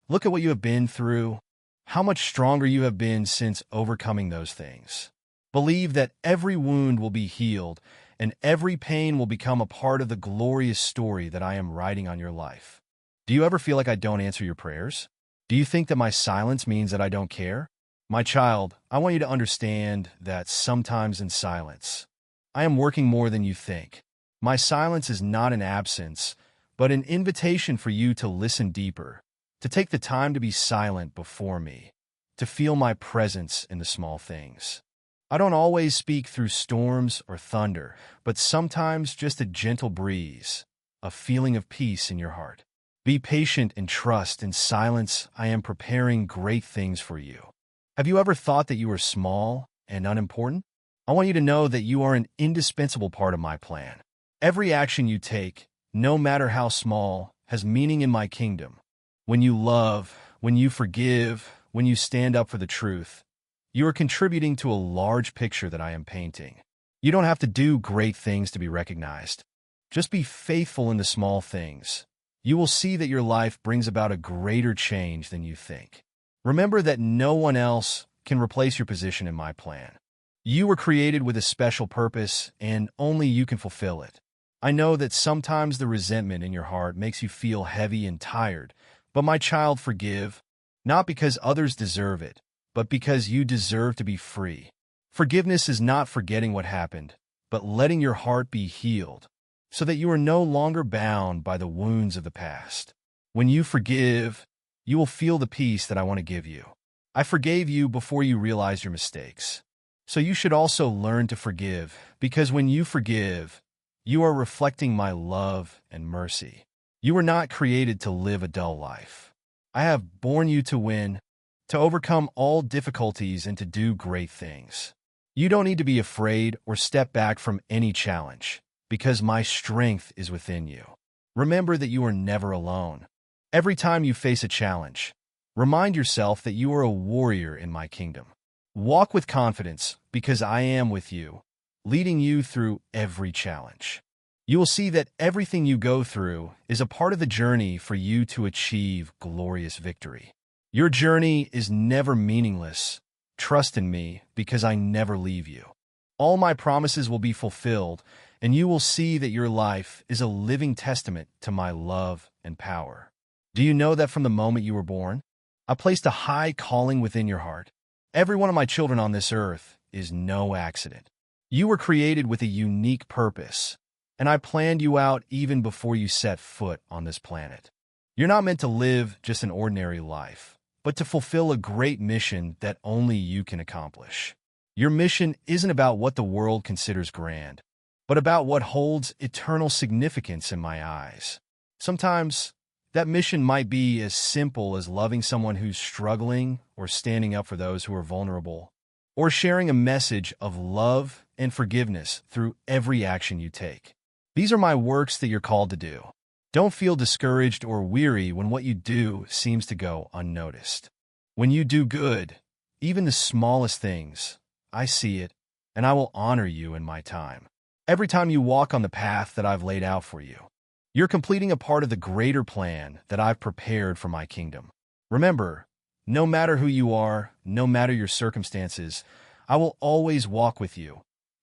Look at what you have been through, how much stronger you have been since overcoming those things. Believe that every wound will be healed and every pain will become a part of the glorious story that I am writing on your life. Do you ever feel like I don't answer your prayers? Do you think that my silence means that I don't care? My child, I want you to understand that sometimes in silence, I am working more than you think. My silence is not an absence, but an invitation for you to listen deeper, to take the time to be silent before me, to feel my presence in the small things. I don't always speak through storms or thunder, but sometimes just a gentle breeze, a feeling of peace in your heart. Be patient and trust. In silence, I am preparing great things for you. Have you ever thought that you were small and unimportant? I want you to know that you are an indispensable part of my plan. Every action you take, no matter how small, has meaning in my kingdom. When you love, when you forgive, when you stand up for the truth, you are contributing to a large picture that I am painting. You don't have to do great things to be recognized. Just be faithful in the small things. You will see that your life brings about a greater change than you think. Remember that no one else can replace your position in my plan. You were created with a special purpose, and only you can fulfill it. I know that sometimes the resentment in your heart makes you feel heavy and tired, but my child, forgive, not because others deserve it, but because you deserve to be free. Forgiveness is not forgetting what happened, but letting your heart be healed, so that you are no longer bound by the wounds of the past. When you forgive, you will feel the peace that I want to give you. I forgave you before you realized your mistakes. So you should also learn to forgive, because when you forgive, you are reflecting my love and mercy. You were not created to live a dull life. I have born you to win, to overcome all difficulties, and to do great things. You don't need to be afraid or step back from any challenge, because my strength is within you. Remember that you are never alone. Every time you face a challenge, remind yourself that you are a warrior in my kingdom. Walk with confidence, because I am with you, leading you through every challenge. You will see that everything you go through is a part of the journey for you to achieve glorious victory. Your journey is never meaningless. Trust in me, because I never leave you. All my promises will be fulfilled, and you will see that your life is a living testament to my love and power. Do you know that from the moment you were born, I placed a high calling within your heart? Every one of my children on this earth is no accident. You were created with a unique purpose, and I planned you out even before you set foot on this planet. You're not meant to live just an ordinary life, but to fulfill a great mission that only you can accomplish. Your mission isn't about what the world considers grand, but about what holds eternal significance in my eyes. Sometimes, that mission might be as simple as loving someone who's struggling, or standing up for those who are vulnerable, or sharing a message of love and forgiveness through every action you take. These are my works that you're called to do. Don't feel discouraged or weary when what you do seems to go unnoticed. When you do good, even the smallest things, I see it, and I will honor you in my time. Every time you walk on the path that I've laid out for you, you're completing a part of the greater plan that I've prepared for my kingdom. Remember, no matter who you are, no matter your circumstances, I will always walk with you,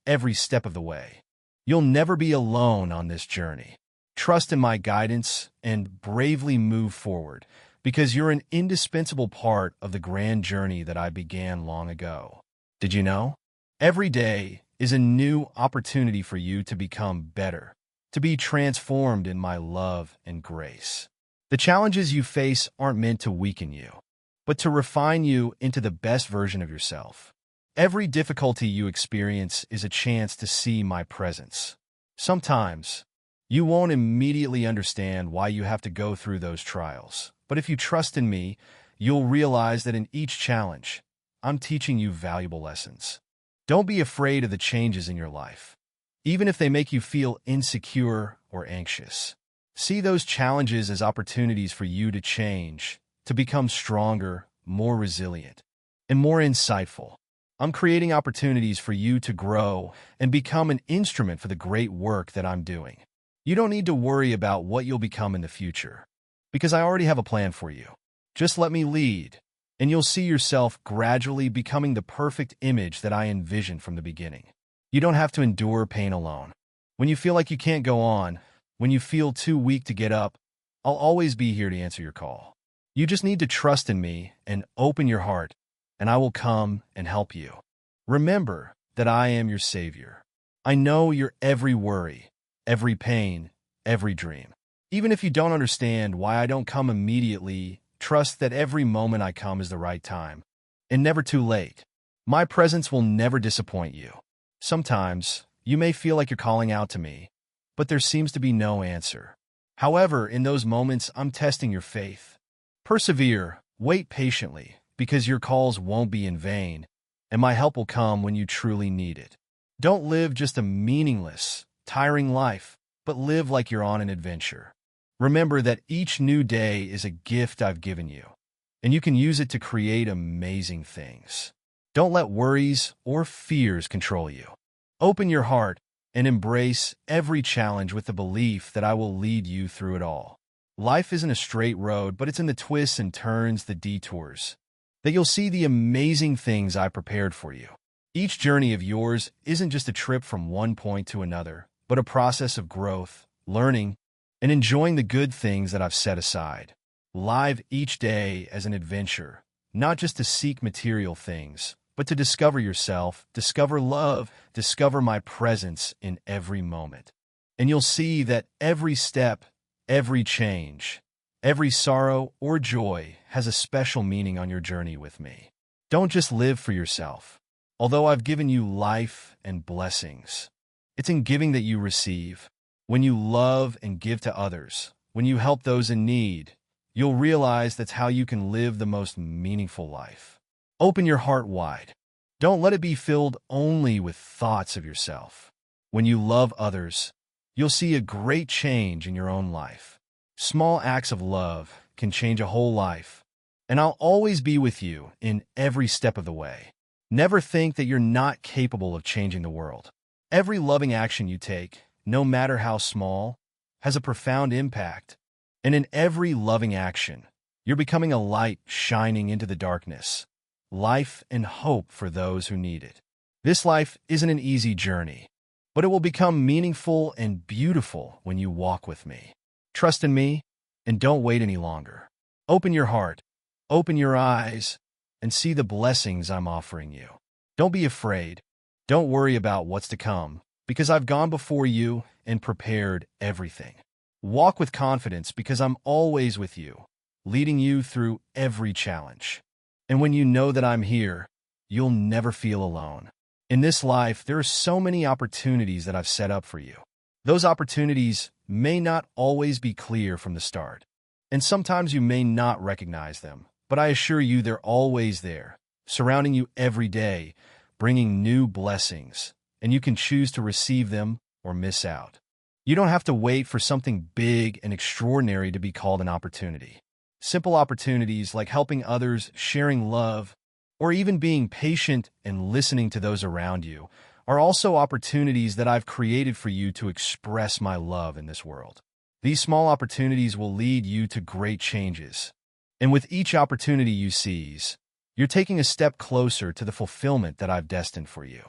every step of the way. You'll never be alone on this journey. Trust in my guidance and bravely move forward, because you're an indispensable part of the grand journey that I began long ago. Did you know? Every day is a new opportunity for you to become better, to be transformed in my love and grace. The challenges you face aren't meant to weaken you, but to refine you into the best version of yourself. Every difficulty you experience is a chance to see my presence. Sometimes, you won't immediately understand why you have to go through those trials, but if you trust in me, you'll realize that in each challenge, I'm teaching you valuable lessons. Don't be afraid of the changes in your life, even if they make you feel insecure or anxious. See those challenges as opportunities for you to change, to become stronger, more resilient, and more insightful. I'm creating opportunities for you to grow and become an instrument for the great work that I'm doing. You don't need to worry about what you'll become in the future, because I already have a plan for you. Just let me lead, and you'll see yourself gradually becoming the perfect image that I envisioned from the beginning. You don't have to endure pain alone. When you feel like you can't go on, when you feel too weak to get up, I'll always be here to answer your call. You just need to trust in me and open your heart, and I will come and help you. Remember that I am your Savior. I know your every worry, every pain, every dream. Even if you don't understand why I don't come immediately, trust that every moment I come is the right time, and never too late. My presence will never disappoint you. Sometimes, you may feel like you're calling out to me, but there seems to be no answer. However, in those moments, I'm testing your faith. Persevere, wait patiently, because your calls won't be in vain, and my help will come when you truly need it. Don't live just a meaningless, tiring life, but live like you're on an adventure. Remember that each new day is a gift I've given you, and you can use it to create amazing things. Don't let worries or fears control you. Open your heart and embrace every challenge with the belief that I will lead you through it all. Life isn't a straight road, but it's in the twists and turns, the detours, that you'll see the amazing things I prepared for you. Each journey of yours isn't just a trip from one point to another, but a process of growth, learning, and enjoying the good things that I've set aside. Live each day as an adventure, not just to seek material things, but to discover yourself, discover love, discover my presence in every moment. And you'll see that every step, every change, every sorrow or joy has a special meaning on your journey with me. Don't just live for yourself. Although I've given you life and blessings, it's in giving that you receive. When you love and give to others, when you help those in need, you'll realize that's how you can live the most meaningful life. Open your heart wide. Don't let it be filled only with thoughts of yourself. When you love others, you'll see a great change in your own life. Small acts of love can change a whole life, and I'll always be with you in every step of the way. Never think that you're not capable of changing the world. Every loving action you take, no matter how small, has a profound impact. And in every loving action, you're becoming a light shining into the darkness, life and hope for those who need it. This life isn't an easy journey, but it will become meaningful and beautiful when you walk with me. Trust in me, and don't wait any longer. Open your heart, open your eyes, and see the blessings I'm offering you. Don't be afraid. Don't worry about what's to come, because I've gone before you and prepared everything. Walk with confidence because I'm always with you, leading you through every challenge. And when you know that I'm here, you'll never feel alone. In this life, there are so many opportunities that I've set up for you. Those opportunities may not always be clear from the start, and sometimes you may not recognize them, but I assure you they're always there, surrounding you every day, bringing new blessings, and you can choose to receive them or miss out. You don't have to wait for something big and extraordinary to be called an opportunity. Simple opportunities like helping others, sharing love, or even being patient and listening to those around you are also opportunities that I've created for you to express my love in this world. These small opportunities will lead you to great changes. And with each opportunity you seize, you're taking a step closer to the fulfillment that I've destined for you.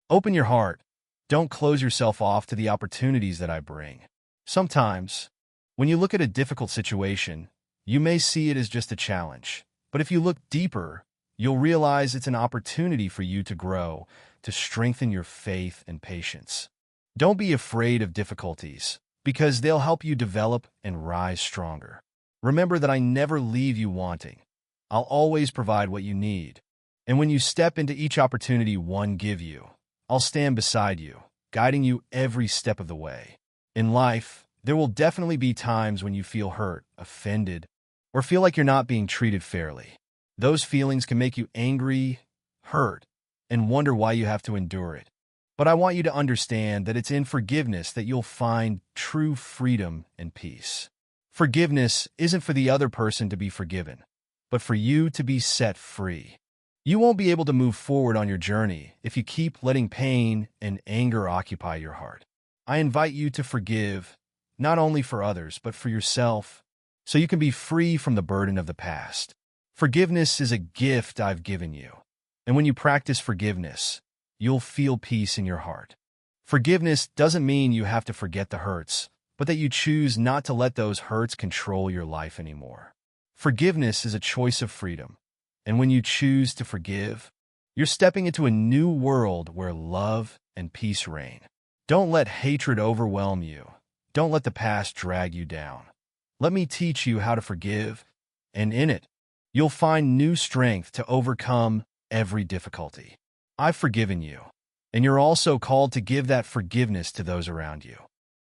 Open your heart. Don't close yourself off to the opportunities that I bring. Sometimes, when you look at a difficult situation, you may see it as just a challenge. But if you look deeper, you'll realize it's an opportunity for you to grow, to strengthen your faith and patience. Don't be afraid of difficulties, because they'll help you develop and rise stronger. Remember that I never leave you wanting. I'll always provide what you need. And when you step into each opportunity one give you, I'll stand beside you, guiding you every step of the way. In life, there will definitely be times when you feel hurt, offended, or feel like you're not being treated fairly. Those feelings can make you angry, hurt, and wonder why you have to endure it. But I want you to understand that it's in forgiveness that you'll find true freedom and peace. Forgiveness isn't for the other person to be forgiven, but for you to be set free. You won't be able to move forward on your journey if you keep letting pain and anger occupy your heart. I invite you to forgive, not only for others, but for yourself, so you can be free from the burden of the past. Forgiveness is a gift I've given you, and when you practice forgiveness, you'll feel peace in your heart. Forgiveness doesn't mean you have to forget the hurts, but that you choose not to let those hurts control your life anymore. Forgiveness is a choice of freedom. And when you choose to forgive, you're stepping into a new world where love and peace reign. Don't let hatred overwhelm you. Don't let the past drag you down. Let me teach you how to forgive, and in it, you'll find new strength to overcome every difficulty. I've forgiven you, and you're also called to give that forgiveness to those around you.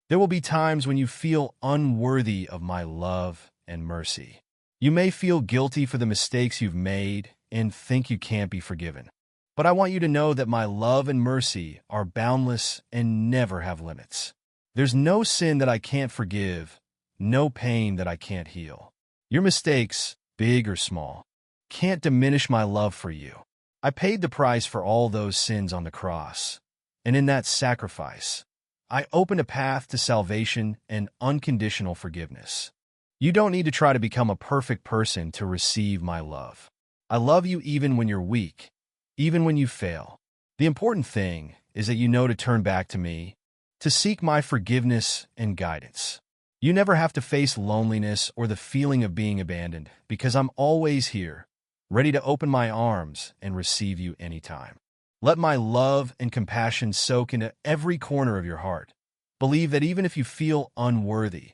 There will be times when you feel unworthy of my love and mercy. You may feel guilty for the mistakes you've made and think you can't be forgiven. But I want you to know that my love and mercy are boundless and never have limits. There's no sin that I can't forgive, no pain that I can't heal. Your mistakes, big or small, can't diminish my love for you. I paid the price for all those sins on the cross, and in that sacrifice, I opened a path to salvation and unconditional forgiveness. You don't need to try to become a perfect person to receive my love. I love you even when you're weak, even when you fail, The important thing is that you know to turn back to me, to seek my forgiveness and guidance. You never have to face loneliness or the feeling of being abandoned because I'm always here, ready to open my arms and receive you anytime. Let my love and compassion soak into every corner of your heart. Believe that even if you feel unworthy,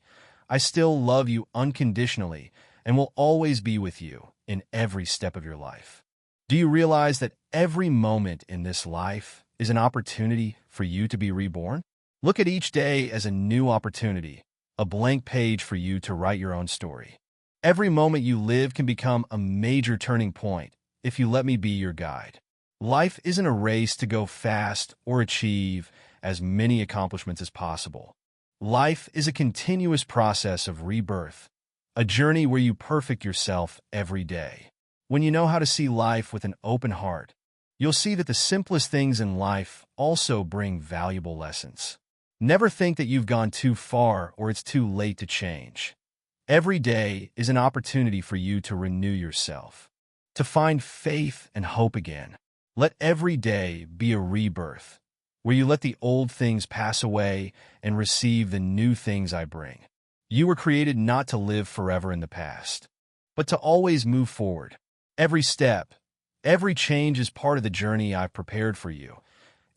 I still love you unconditionally and will always be with you in every step of your life. Do you realize that every moment in this life is an opportunity for you to be reborn? Look at each day as a new opportunity, a blank page for you to write your own story. Every moment you live can become a major turning point if you let me be your guide. Life isn't a race to go fast or achieve as many accomplishments as possible. Life is a continuous process of rebirth, a journey where you perfect yourself every day. When you know how to see life with an open heart, you'll see that the simplest things in life also bring valuable lessons. Never think that you've gone too far or it's too late to change. Every day is an opportunity for you to renew yourself, to find faith and hope again. Let every day be a rebirth, where you let the old things pass away and receive the new things I bring. You were created not to live forever in the past, but to always move forward. Every step, every change is part of the journey I've prepared for you.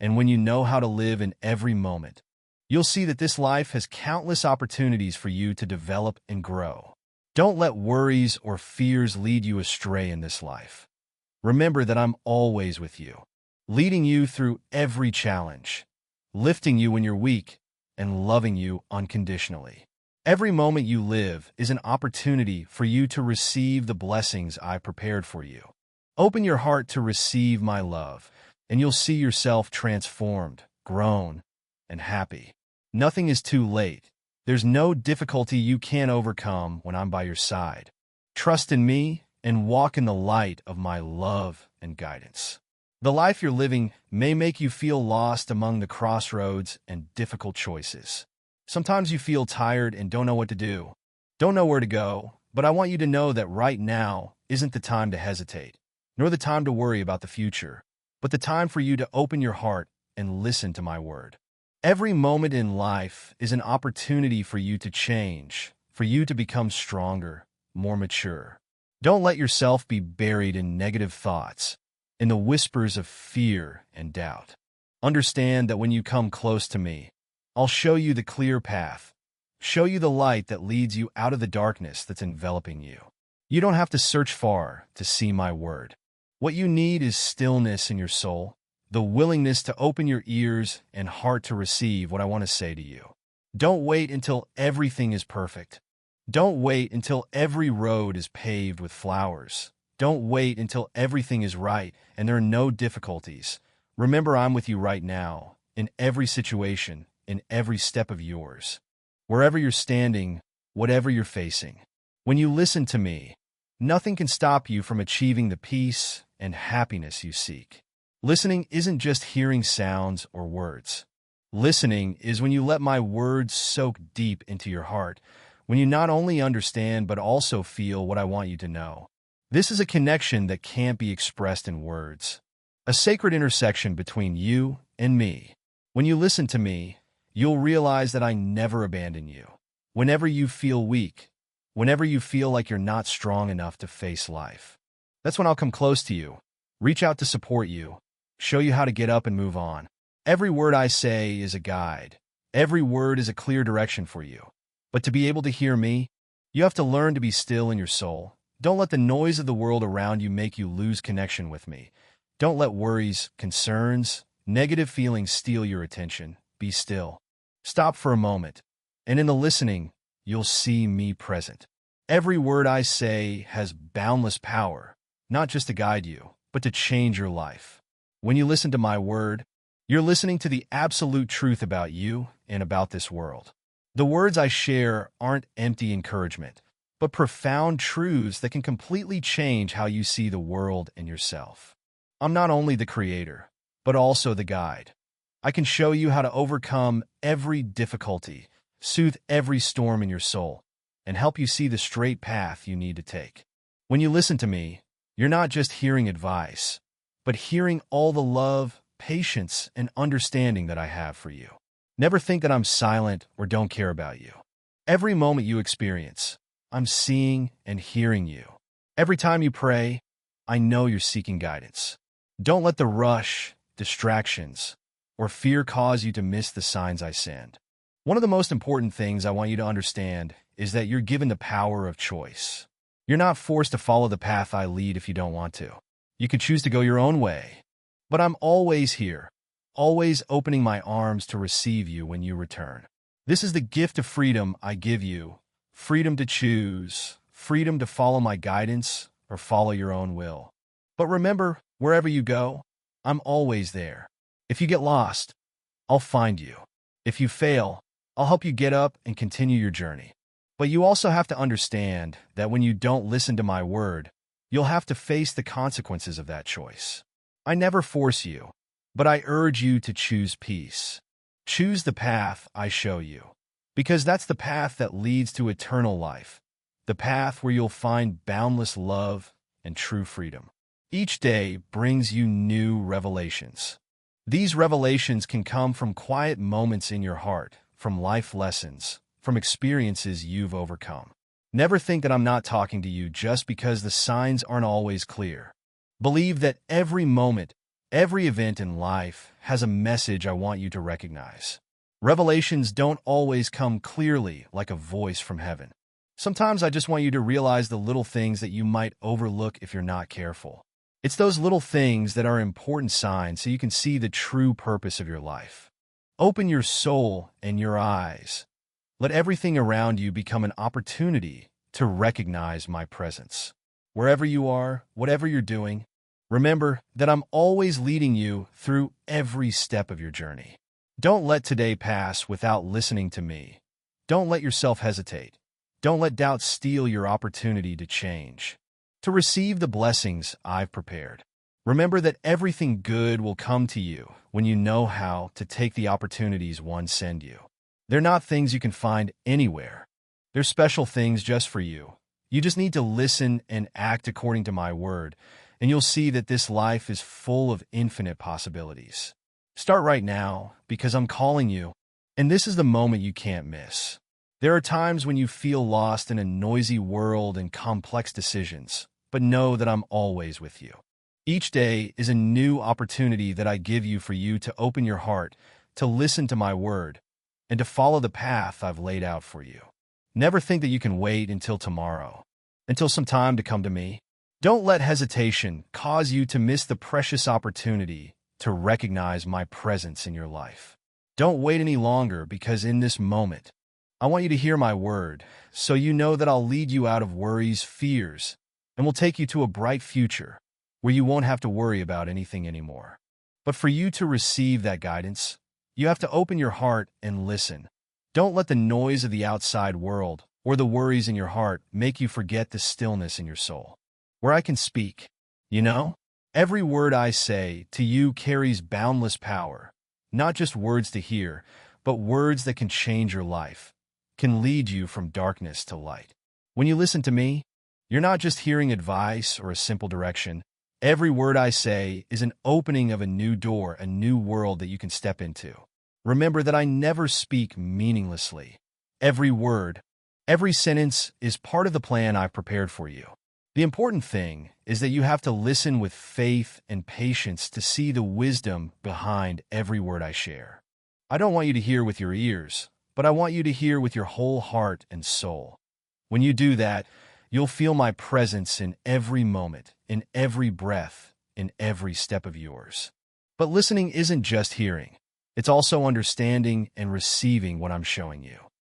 And when you know how to live in every moment, you'll see that this life has countless opportunities for you to develop and grow. Don't let worries or fears lead you astray in this life. Remember that I'm always with you, leading you through every challenge, lifting you when you're weak, and loving you unconditionally. Every moment you live is an opportunity for you to receive the blessings I prepared for you. Open your heart to receive my love, and you'll see yourself transformed, grown, and happy. Nothing is too late. There's no difficulty you can't overcome when I'm by your side. Trust in me and walk in the light of my love and guidance. The life you're living may make you feel lost among the crossroads and difficult choices. Sometimes you feel tired and don't know what to do, don't know where to go, but I want you to know that right now isn't the time to hesitate, nor the time to worry about the future, but the time for you to open your heart and listen to my word. Every moment in life is an opportunity for you to change, for you to become stronger, more mature. Don't let yourself be buried in negative thoughts, in the whispers of fear and doubt. Understand that when you come close to me, I'll show you the clear path, show you the light that leads you out of the darkness that's enveloping you. You don't have to search far to see my word. What you need is stillness in your soul, the willingness to open your ears and heart to receive what I want to say to you. Don't wait until everything is perfect. Don't wait until every road is paved with flowers. Don't wait until everything is right and there are no difficulties. Remember, I'm with you right now, in every situation, in every step of yours. Wherever you're standing, whatever you're facing. When you listen to me, nothing can stop you from achieving the peace and happiness you seek. Listening isn't just hearing sounds or words. Listening is when you let my words soak deep into your heart, when you not only understand but also feel what I want you to know. This is a connection that can't be expressed in words, a sacred intersection between you and me. When you listen to me, you'll realize that I never abandon you. Whenever you feel weak, whenever you feel like you're not strong enough to face life, that's when I'll come close to you, reach out to support you, show you how to get up and move on. Every word I say is a guide. Every word is a clear direction for you. But to be able to hear me, you have to learn to be still in your soul. Don't let the noise of the world around you make you lose connection with me. Don't let worries, concerns, negative feelings steal your attention. Be still. Stop for a moment. And in the listening, you'll see me present. Every word I say has boundless power, not just to guide you, but to change your life. When you listen to my word, you're listening to the absolute truth about you and about this world. The words I share aren't empty encouragement, but profound truths that can completely change how you see the world and yourself. I'm not only the creator, but also the guide. I can show you how to overcome every difficulty, soothe every storm in your soul, and help you see the straight path you need to take. When you listen to me, you're not just hearing advice, but hearing all the love, patience, and understanding that I have for you. Never think that I'm silent or don't care about you. Every moment you experience, I'm seeing and hearing you. Every time you pray, I know you're seeking guidance. Don't let the rush, distractions, or fear cause you to miss the signs I send. One of the most important things I want you to understand is that you're given the power of choice. You're not forced to follow the path I lead if you don't want to. You can choose to go your own way. But I'm always here, always opening my arms to receive you when you return. This is the gift of freedom I give you, freedom to choose, freedom to follow my guidance or follow your own will. But remember, wherever you go, I'm always there. If you get lost, I'll find you. If you fail, I'll help you get up and continue your journey. But you also have to understand that when you don't listen to my word, you'll have to face the consequences of that choice. I never force you, but I urge you to choose peace. Choose the path I show you, because that's the path that leads to eternal life, the path where you'll find boundless love and true freedom. Each day brings you new revelations. These revelations can come from quiet moments in your heart, from life lessons, from experiences you've overcome. Never think that I'm not talking to you just because the signs aren't always clear. Believe that every moment, every event in life has a message I want you to recognize. Revelations don't always come clearly like a voice from heaven. Sometimes I just want you to realize the little things that you might overlook if you're not careful. It's those little things that are important signs so you can see the true purpose of your life. Open your soul and your eyes. Let everything around you become an opportunity to recognize my presence. Wherever you are, whatever you're doing, remember that I'm always leading you through every step of your journey. Don't let today pass without listening to me. Don't let yourself hesitate. Don't let doubt steal your opportunity to change, to receive the blessings I've prepared. Remember that everything good will come to you when you know how to take the opportunities one sends you. They're not things you can find anywhere. They're special things just for you. You just need to listen and act according to my word, and you'll see that this life is full of infinite possibilities. Start right now, because I'm calling you, and this is the moment you can't miss. There are times when you feel lost in a noisy world and complex decisions, but know that I'm always with you. Each day is a new opportunity that I give you for you to open your heart, to listen to my word, and to follow the path I've laid out for you. Never think that you can wait until tomorrow, until some time to come to me. Don't let hesitation cause you to miss the precious opportunity to recognize my presence in your life. Don't wait any longer, because in this moment, I want you to hear my word, so you know that I'll lead you out of worries, fears, and will take you to a bright future where you won't have to worry about anything anymore. But for you to receive that guidance, you have to open your heart and listen. Don't let the noise of the outside world or the worries in your heart make you forget the stillness in your soul, where I can speak. You know, every word I say to you carries boundless power, not just words to hear, but words that can change your life, can lead you from darkness to light. When you listen to me, you're not just hearing advice or a simple direction. Every word I say is an opening of a new door, a new world that you can step into. Remember that I never speak meaninglessly. Every word, every sentence is part of the plan I've prepared for you. The important thing is that you have to listen with faith and patience to see the wisdom behind every word I share. I don't want you to hear with your ears, but I want you to hear with your whole heart and soul. When you do that, you'll feel my presence in every moment, in every breath, in every step of yours. But listening isn't just hearing. It's also understanding and receiving what I'm showing you.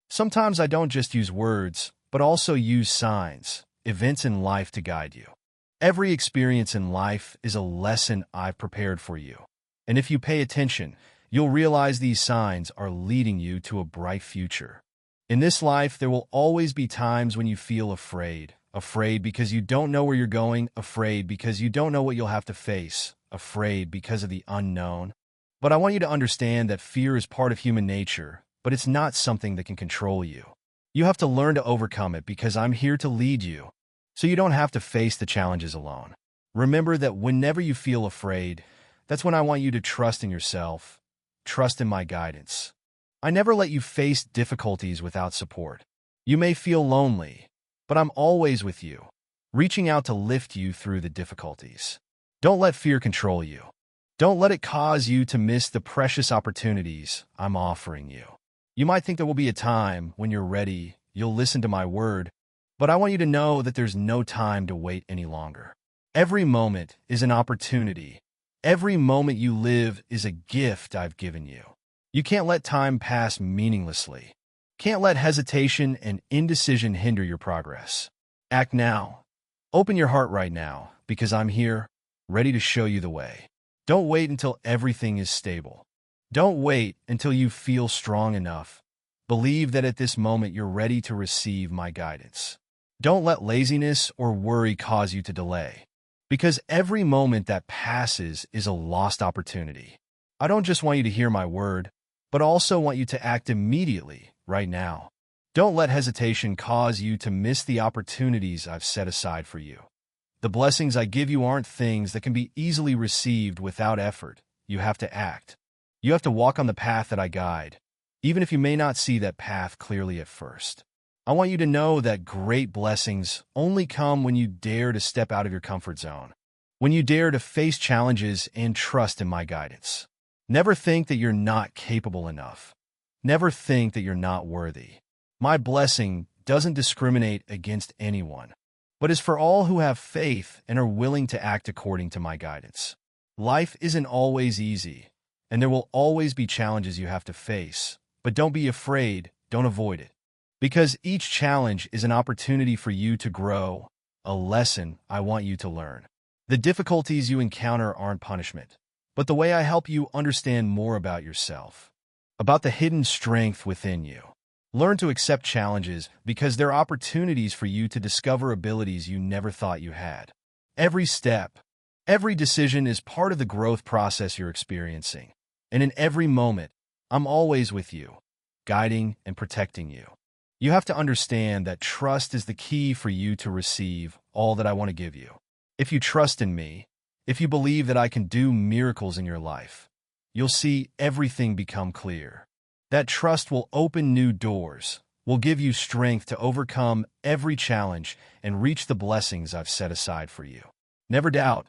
Sometimes I don't just use words, but also use signs, events in life to guide you. Every experience in life is a lesson I've prepared for you. And if you pay attention, you'll realize these signs are leading you to a bright future. In this life, there will always be times when you feel afraid. Afraid because you don't know where you're going, afraid because you don't know what you'll have to face, afraid because of the unknown. But I want you to understand that fear is part of human nature, but it's not something that can control you. You have to learn to overcome it, because I'm here to lead you, so you don't have to face the challenges alone. Remember that whenever you feel afraid, That's when I want you to trust in yourself, trust in my guidance. I never let you face difficulties without support. You may feel lonely, but I'm always with you, reaching out to lift you through the difficulties. Don't let fear control you. Don't let it cause you to miss the precious opportunities I'm offering you. You might think there will be a time when you're ready, you'll listen to my word, but I want you to know that there's no time to wait any longer. Every moment is an opportunity. Every moment you live is a gift I've given you. You can't let time pass meaninglessly. Can't let hesitation and indecision hinder your progress. Act now. Open your heart right now, because I'm here, ready to show you the way. Don't wait until everything is stable. Don't wait until you feel strong enough. Believe that at this moment you're ready to receive my guidance. Don't let laziness or worry cause you to delay, because every moment that passes is a lost opportunity. I don't just want you to hear my word, but also want you to act immediately, right now. Don't let hesitation cause you to miss the opportunities I've set aside for you. The blessings I give you aren't things that can be easily received without effort. You have to act. You have to walk on the path that I guide, even if you may not see that path clearly at first. I want you to know that great blessings only come when you dare to step out of your comfort zone, when you dare to face challenges and trust in my guidance. Never think that you're not capable enough. Never think that you're not worthy. My blessing doesn't discriminate against anyone, but is for all who have faith and are willing to act according to my guidance. Life isn't always easy, and there will always be challenges you have to face, but don't be afraid, don't avoid it. Because each challenge is an opportunity for you to grow, a lesson I want you to learn. The difficulties you encounter aren't punishment, but the way I help you understand more about yourself, about the hidden strength within you. Learn to accept challenges because they're opportunities for you to discover abilities you never thought you had. Every step, every decision is part of the growth process you're experiencing. And in every moment, I'm always with you, guiding and protecting you. You have to understand that trust is the key for you to receive all that I want to give you. If you trust in me, if you believe that I can do miracles in your life, you'll see everything become clear. That trust will open new doors, will give you strength to overcome every challenge and reach the blessings I've set aside for you. Never doubt.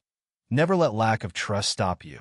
Never let lack of trust stop you.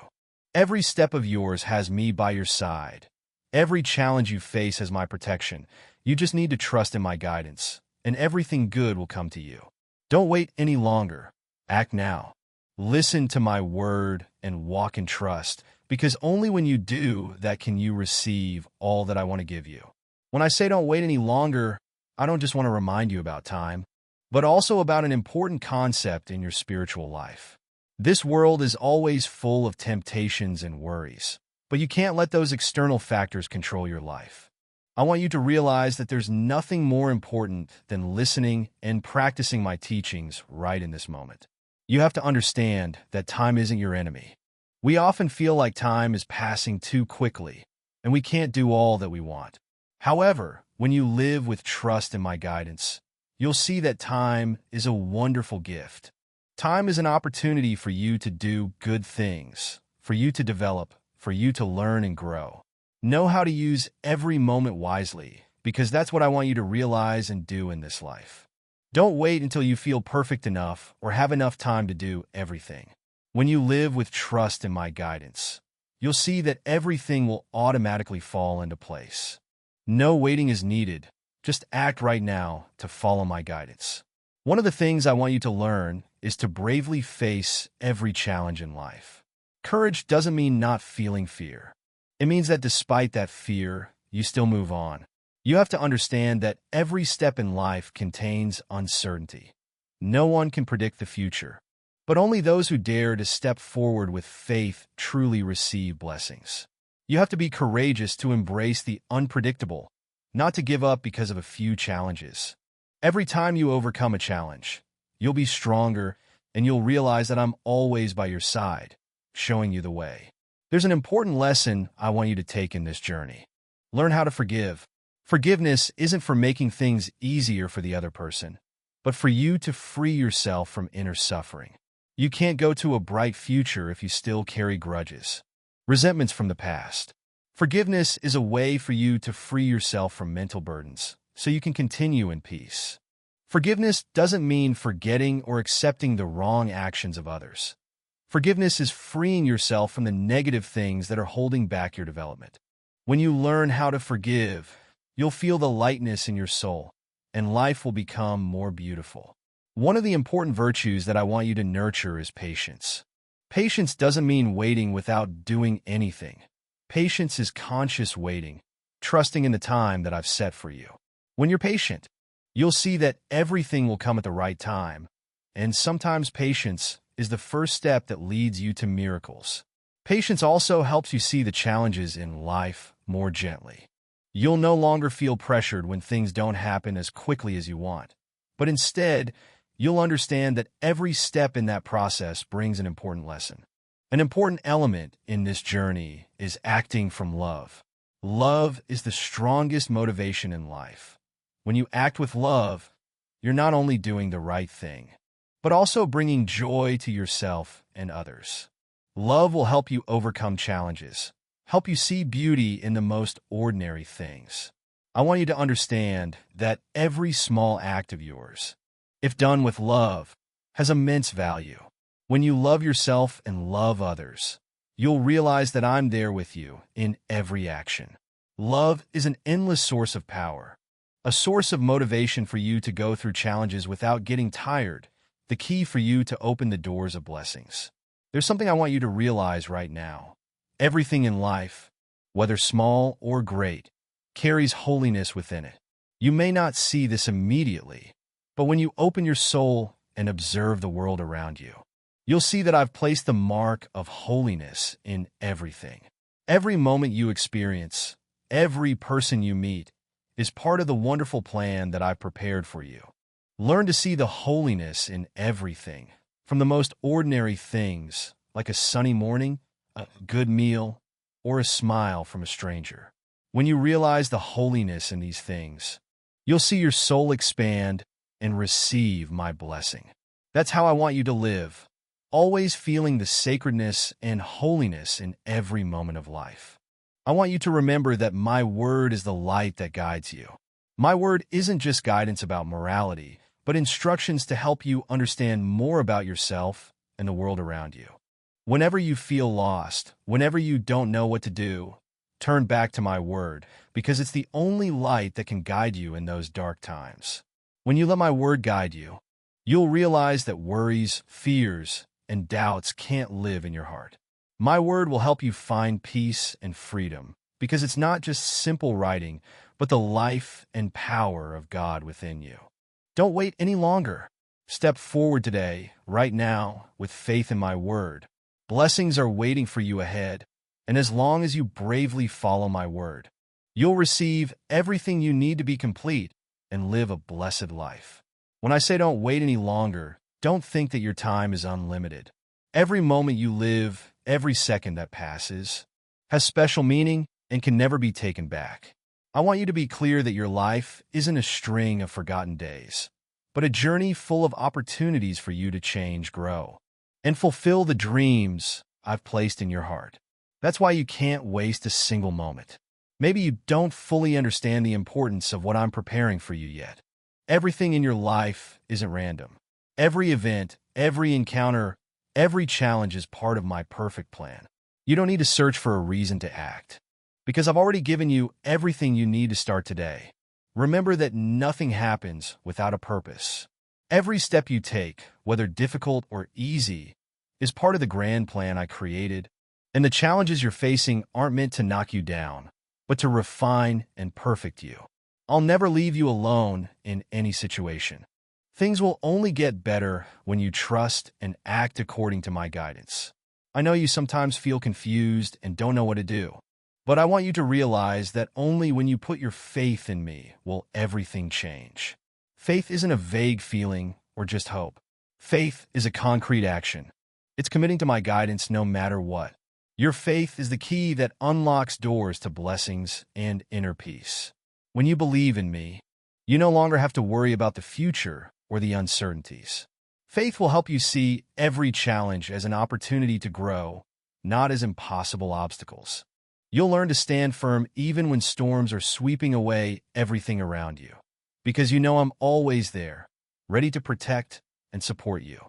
Every step of yours has me by your side. Every challenge you face has my protection. You just need to trust in my guidance, and everything good will come to you. Don't wait any longer. Act now. Listen to my word and walk in trust, because only when you do that can you receive all that I want to give you. When I say don't wait any longer, I don't just want to remind you about time, but also about an important concept in your spiritual life. This world is always full of temptations and worries, but you can't let those external factors control your life. I want you to realize that there's nothing more important than listening and practicing my teachings right in this moment. You have to understand that time isn't your enemy. We often feel like time is passing too quickly, and we can't do all that we want. However, when you live with trust in my guidance, you'll see that time is a wonderful gift. Time is an opportunity for you to do good things, for you to develop, for you to learn and grow. Know how to use every moment wisely, because that's what I want you to realize and do in this life. Don't wait until you feel perfect enough or have enough time to do everything. When you live with trust in my guidance, you'll see that everything will automatically fall into place. No waiting is needed. Just act right now to follow my guidance. One of the things I want you to learn is to bravely face every challenge in life. Courage doesn't mean not feeling fear. It means that despite that fear, you still move on. You have to understand that every step in life contains uncertainty. No one can predict the future, but only those who dare to step forward with faith truly receive blessings. You have to be courageous to embrace the unpredictable, not to give up because of a few challenges. Every time you overcome a challenge, you'll be stronger and you'll realize that I'm always by your side, showing you the way. There's an important lesson I want you to take in this journey. Learn how to forgive. Forgiveness isn't for making things easier for the other person, but for you to free yourself from inner suffering. You can't go to a bright future if you still carry grudges, resentments from the past. Forgiveness is a way for you to free yourself from mental burdens so you can continue in peace. Forgiveness doesn't mean forgetting or accepting the wrong actions of others. Forgiveness is freeing yourself from the negative things that are holding back your development. When you learn how to forgive, you'll feel the lightness in your soul, and life will become more beautiful. One of the important virtues that I want you to nurture is patience. Patience doesn't mean waiting without doing anything. Patience is conscious waiting, trusting in the time that I've set for you. When you're patient, you'll see that everything will come at the right time, and sometimes patience is the first step that leads you to miracles. Patience also helps you see the challenges in life more gently. You'll no longer feel pressured when things don't happen as quickly as you want, but instead, you'll understand that every step in that process brings an important lesson. An important element in this journey is acting from love. Love is the strongest motivation in life. When you act with love, you're not only doing the right thing, but also bringing joy to yourself and others. Love will help you overcome challenges, help you see beauty in the most ordinary things. I want you to understand that every small act of yours, if done with love, has immense value. When you love yourself and love others, you'll realize that I'm there with you in every action. Love is an endless source of power, a source of motivation for you to go through challenges without getting tired, the key for you to open the doors of blessings. There's something I want you to realize right now. Everything in life, whether small or great, carries holiness within it. You may not see this immediately, but when you open your soul and observe the world around you, you'll see that I've placed the mark of holiness in everything. Every moment you experience, every person you meet, is part of the wonderful plan that I've prepared for you. Learn to see the holiness in everything, from the most ordinary things, like a sunny morning, a good meal, or a smile from a stranger. When you realize the holiness in these things, you'll see your soul expand and receive my blessing. That's how I want you to live, always feeling the sacredness and holiness in every moment of life. I want you to remember that my word is the light that guides you. My word isn't just guidance about morality, but instructions to help you understand more about yourself and the world around you. Whenever you feel lost, whenever you don't know what to do, turn back to my word, because it's the only light that can guide you in those dark times. When you let my word guide you, you'll realize that worries, fears, and doubts can't live in your heart. My word will help you find peace and freedom, because it's not just simple writing, but the life and power of God within you. Don't wait any longer. Step forward today, right now, with faith in my word. Blessings are waiting for you ahead, and as long as you bravely follow my word, you'll receive everything you need to be complete and live a blessed life. When I say don't wait any longer, don't think that your time is unlimited. Every moment you live, every second that passes, has special meaning and can never be taken back. I want you to be clear that your life isn't a string of forgotten days, but a journey full of opportunities for you to change, grow, and fulfill the dreams I've placed in your heart. That's why you can't waste a single moment. Maybe you don't fully understand the importance of what I'm preparing for you yet. Everything in your life isn't random. Every event, every encounter, every challenge is part of my perfect plan. You don't need to search for a reason to act, because I've already given you everything you need to start today. Remember that nothing happens without a purpose. Every step you take, whether difficult or easy, is part of the grand plan I created, and the challenges you're facing aren't meant to knock you down, but to refine and perfect you. I'll never leave you alone in any situation. Things will only get better when you trust and act according to my guidance. I know you sometimes feel confused and don't know what to do, but I want you to realize that only when you put your faith in me will everything change. Faith isn't a vague feeling or just hope. Faith is a concrete action. It's committing to my guidance no matter what. Your faith is the key that unlocks doors to blessings and inner peace. When you believe in me, you no longer have to worry about the future or the uncertainties. Faith will help you see every challenge as an opportunity to grow, not as impossible obstacles. You'll learn to stand firm even when storms are sweeping away everything around you, because you know I'm always there, ready to protect and support you.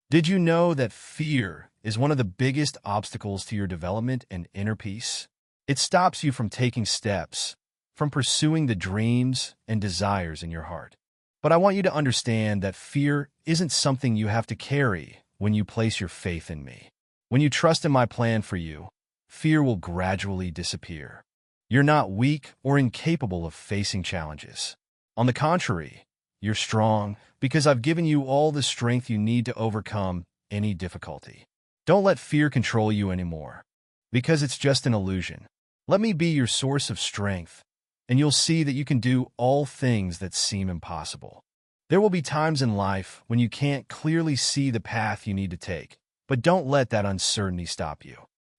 Did you know that fear is one of the biggest obstacles to your development and inner peace? It stops you from taking steps, from pursuing the dreams and desires in your heart. But I want you to understand that fear isn't something you have to carry when you place your faith in me. When you trust in my plan for you, fear will gradually disappear. You're not weak or incapable of facing challenges. On the contrary, you're strong because I've given you all the strength you need to overcome any difficulty. Don't let fear control you anymore, because it's just an illusion. Let me be your source of strength, and you'll see that you can do all things that seem impossible. There will be times in life when you can't clearly see the path you need to take, but don't let that uncertainty stop you.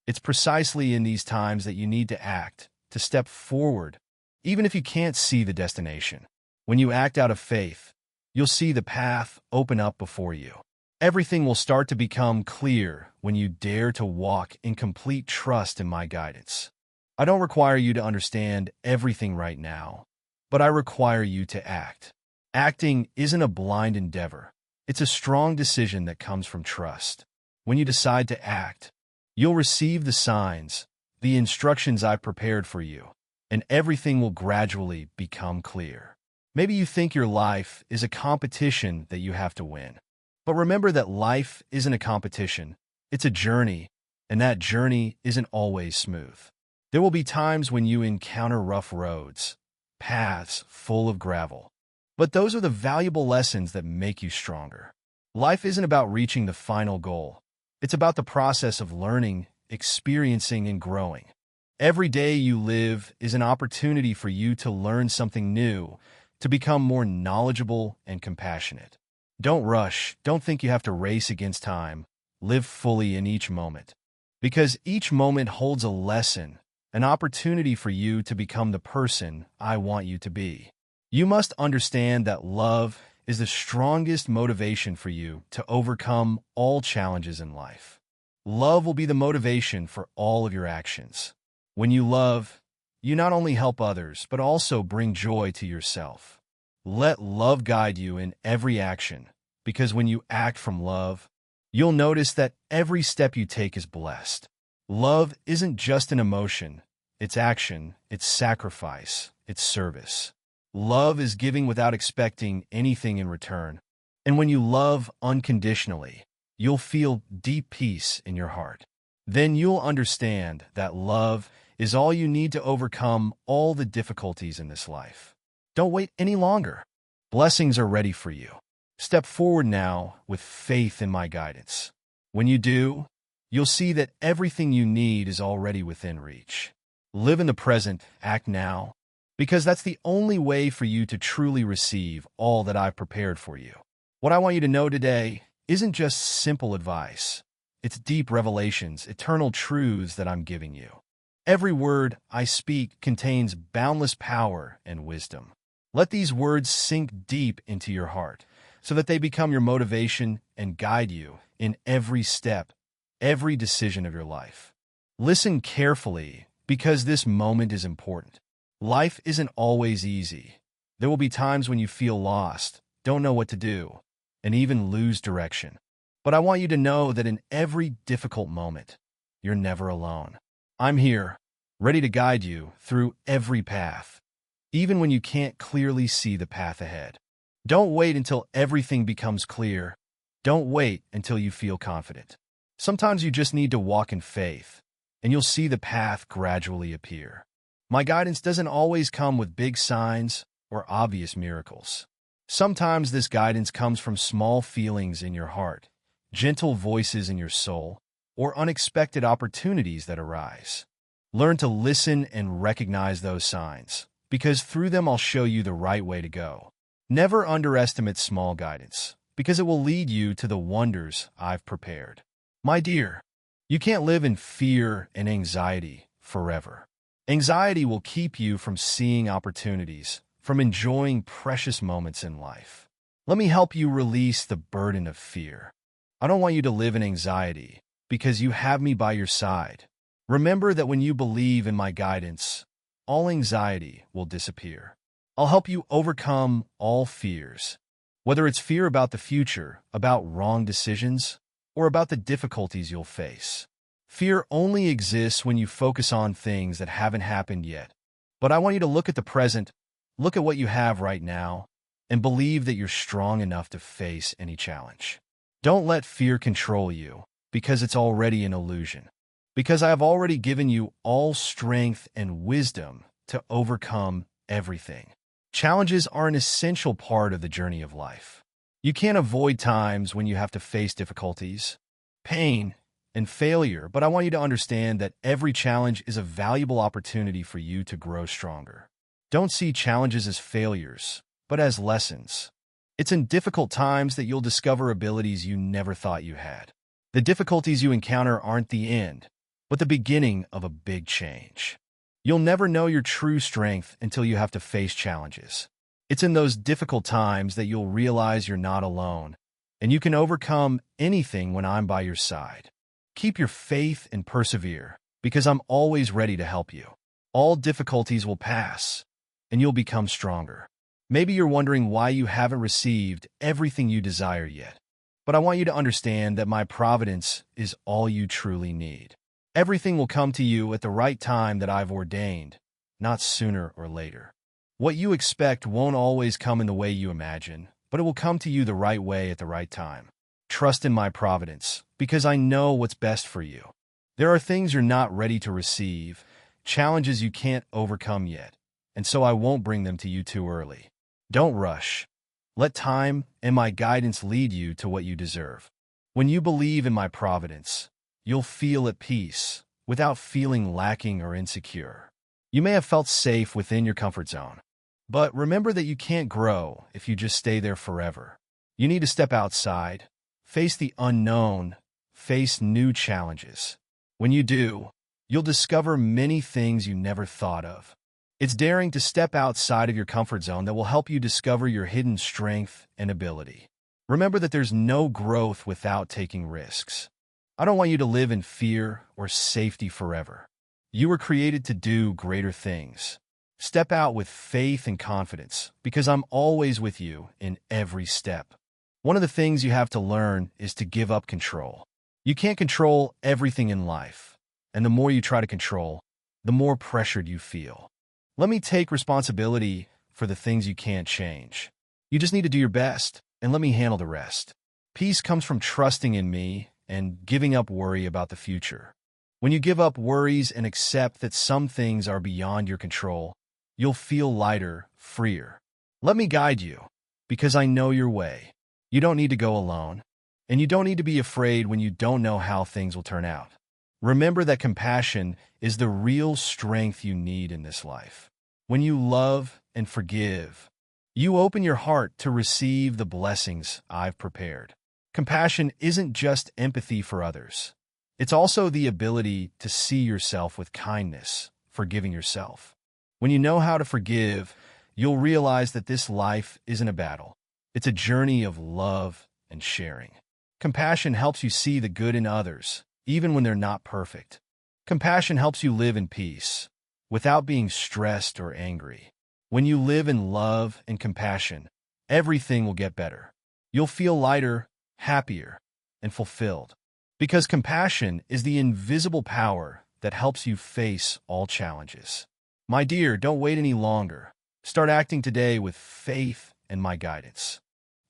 It's precisely in these times that you need to act, to step forward, even if you can't see the destination. When you act out of faith, you'll see the path open up before you. Everything will start to become clear when you dare to walk in complete trust in my guidance. I don't require you to understand everything right now, but I require you to act. Acting isn't a blind endeavor. It's a strong decision that comes from trust. When you decide to act, you'll receive the signs, the instructions I've prepared for you, and everything will gradually become clear. Maybe you think your life is a competition that you have to win. But remember that life isn't a competition. It's a journey, and that journey isn't always smooth. There will be times when you encounter rough roads, paths full of gravel. But those are the valuable lessons that make you stronger. Life isn't about reaching the final goal. It's about the process of learning, experiencing, and growing. Every day you live is an opportunity for you to learn something new, to become more knowledgeable and compassionate. Don't rush. Don't think you have to race against time. Live fully in each moment. Because each moment holds a lesson, an opportunity for you to become the person I want you to be. You must understand that love is the strongest motivation for you to overcome all challenges in life. Love will be the motivation for all of your actions. When you love, you not only help others, but also bring joy to yourself. Let love guide you in every action, because when you act from love, you'll notice that every step you take is blessed. Love isn't just an emotion, it's action, it's sacrifice, it's service. Love is giving without expecting anything in return. And when you love unconditionally, you'll feel deep peace in your heart. Then you'll understand that love is all you need to overcome all the difficulties in this life. Don't wait any longer. Blessings are ready for you. Step forward now with faith in my guidance. When you do, you'll see that everything you need is already within reach. Live in the present, act now, because that's the only way for you to truly receive all that I've prepared for you. What I want you to know today isn't just simple advice. It's deep revelations, eternal truths that I'm giving you. Every word I speak contains boundless power and wisdom. Let these words sink deep into your heart so that they become your motivation and guide you in every step, every decision of your life. Listen carefully because this moment is important. Life isn't always easy. There will be times when you feel lost, don't know what to do, and even lose direction. But I want you to know that in every difficult moment, you're never alone. I'm here, ready to guide you through every path, even when you can't clearly see the path ahead. Don't wait until everything becomes clear. Don't wait until you feel confident. Sometimes you just need to walk in faith, and you'll see the path gradually appear. My guidance doesn't always come with big signs or obvious miracles. Sometimes this guidance comes from small feelings in your heart, gentle voices in your soul, or unexpected opportunities that arise. Learn to listen and recognize those signs, because through them I'll show you the right way to go. Never underestimate small guidance, because it will lead you to the wonders I've prepared. My dear, you can't live in fear and anxiety forever. Anxiety will keep you from seeing opportunities, from enjoying precious moments in life. Let me help you release the burden of fear. I don't want you to live in anxiety because you have me by your side. Remember that when you believe in my guidance, all anxiety will disappear. I'll help you overcome all fears, whether it's fear about the future, about wrong decisions, or about the difficulties you'll face. Fear only exists when you focus on things that haven't happened yet. But I want you to look at the present, look at what you have right now, and believe that you're strong enough to face any challenge. Don't let fear control you, because it's already an illusion. Because I have already given you all strength and wisdom to overcome everything. Challenges are an essential part of the journey of life. You can't avoid times when you have to face difficulties, pain, and failure, but I want you to understand that every challenge is a valuable opportunity for you to grow stronger. Don't see challenges as failures, but as lessons. It's in difficult times that you'll discover abilities you never thought you had. The difficulties you encounter aren't the end, but the beginning of a big change. You'll never know your true strength until you have to face challenges. It's in those difficult times that you'll realize you're not alone, and you can overcome anything when I'm by your side. Keep your faith and persevere, because I'm always ready to help you. All difficulties will pass, and you'll become stronger. Maybe you're wondering why you haven't received everything you desire yet. But I want you to understand that my providence is all you truly need. Everything will come to you at the right time that I've ordained, not sooner or later. What you expect won't always come in the way you imagine, but it will come to you the right way at the right time. Trust in my providence, because I know what's best for you. There are things you're not ready to receive, challenges you can't overcome yet, and so I won't bring them to you too early. Don't rush. Let time and my guidance lead you to what you deserve. When you believe in my providence, you'll feel at peace without feeling lacking or insecure. You may have felt safe within your comfort zone, but remember that you can't grow if you just stay there forever. You need to step outside, face the unknown, face new challenges. When you do, you'll discover many things you never thought of. It's daring to step outside of your comfort zone that will help you discover your hidden strength and ability. Remember that there's no growth without taking risks. I don't want you to live in fear or safety forever. You were created to do greater things. Step out with faith and confidence, because I'm always with you in every step. One of the things you have to learn is to give up control. You can't control everything in life, and the more you try to control, the more pressured you feel. Let me take responsibility for the things you can't change. You just need to do your best, and let me handle the rest. Peace comes from trusting in me and giving up worry about the future. When you give up worries and accept that some things are beyond your control, you'll feel lighter, freer. Let me guide you, because I know your way. You don't need to go alone, and you don't need to be afraid when you don't know how things will turn out. Remember that compassion is the real strength you need in this life. When you love and forgive, you open your heart to receive the blessings I've prepared. Compassion isn't just empathy for others. It's also the ability to see yourself with kindness, forgiving yourself. When you know how to forgive, you'll realize that this life isn't a battle. It's a journey of love and sharing. Compassion helps you see the good in others, even when they're not perfect. Compassion helps you live in peace, without being stressed or angry. When you live in love and compassion, everything will get better. You'll feel lighter, happier, and fulfilled. Because compassion is the invisible power that helps you face all challenges. My dear, don't wait any longer. Start acting today with faith and my guidance.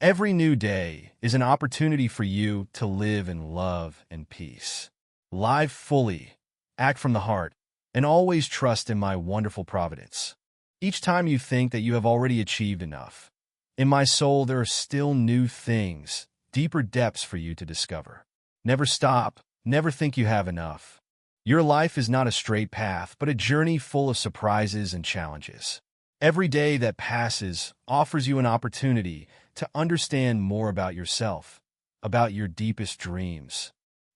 Every new day is an opportunity for you to live in love and peace. Live fully, act from the heart, and always trust in my wonderful providence. Each time you think that you have already achieved enough, in my soul there are still new things, deeper depths for you to discover. Never stop, never think you have enough. Your life is not a straight path, but a journey full of surprises and challenges. Every day that passes offers you an opportunity to understand more about yourself, about your deepest dreams,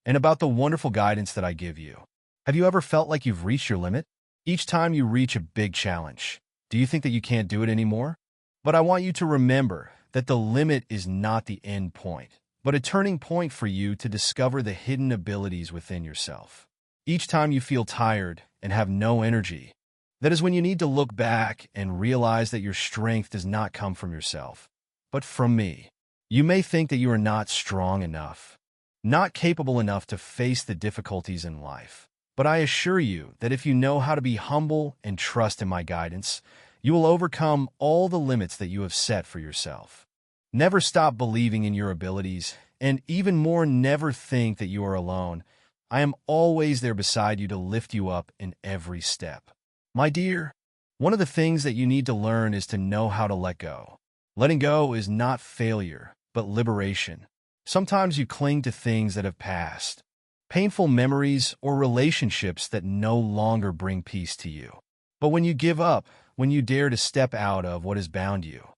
and about the wonderful guidance that I give you. Have you ever felt like you've reached your limit? Each time you reach a big challenge, do you think that you can't do it anymore? But I want you to remember that the limit is not the end point, but a turning point for you to discover the hidden abilities within yourself. Each time you feel tired and have no energy, that is when you need to look back and realize that your strength does not come from yourself, but from me. You may think that you are not strong enough, not capable enough to face the difficulties in life. But I assure you that if you know how to be humble and trust in my guidance, you will overcome all the limits that you have set for yourself. Never stop believing in your abilities, and even more, never think that you are alone. I am always there beside you to lift you up in every step. My dear, one of the things that you need to learn is to know how to let go. Letting go is not failure, but liberation. Sometimes you cling to things that have passed, painful memories or relationships that no longer bring peace to you. But when you give up, when you dare to step out of what has bound you,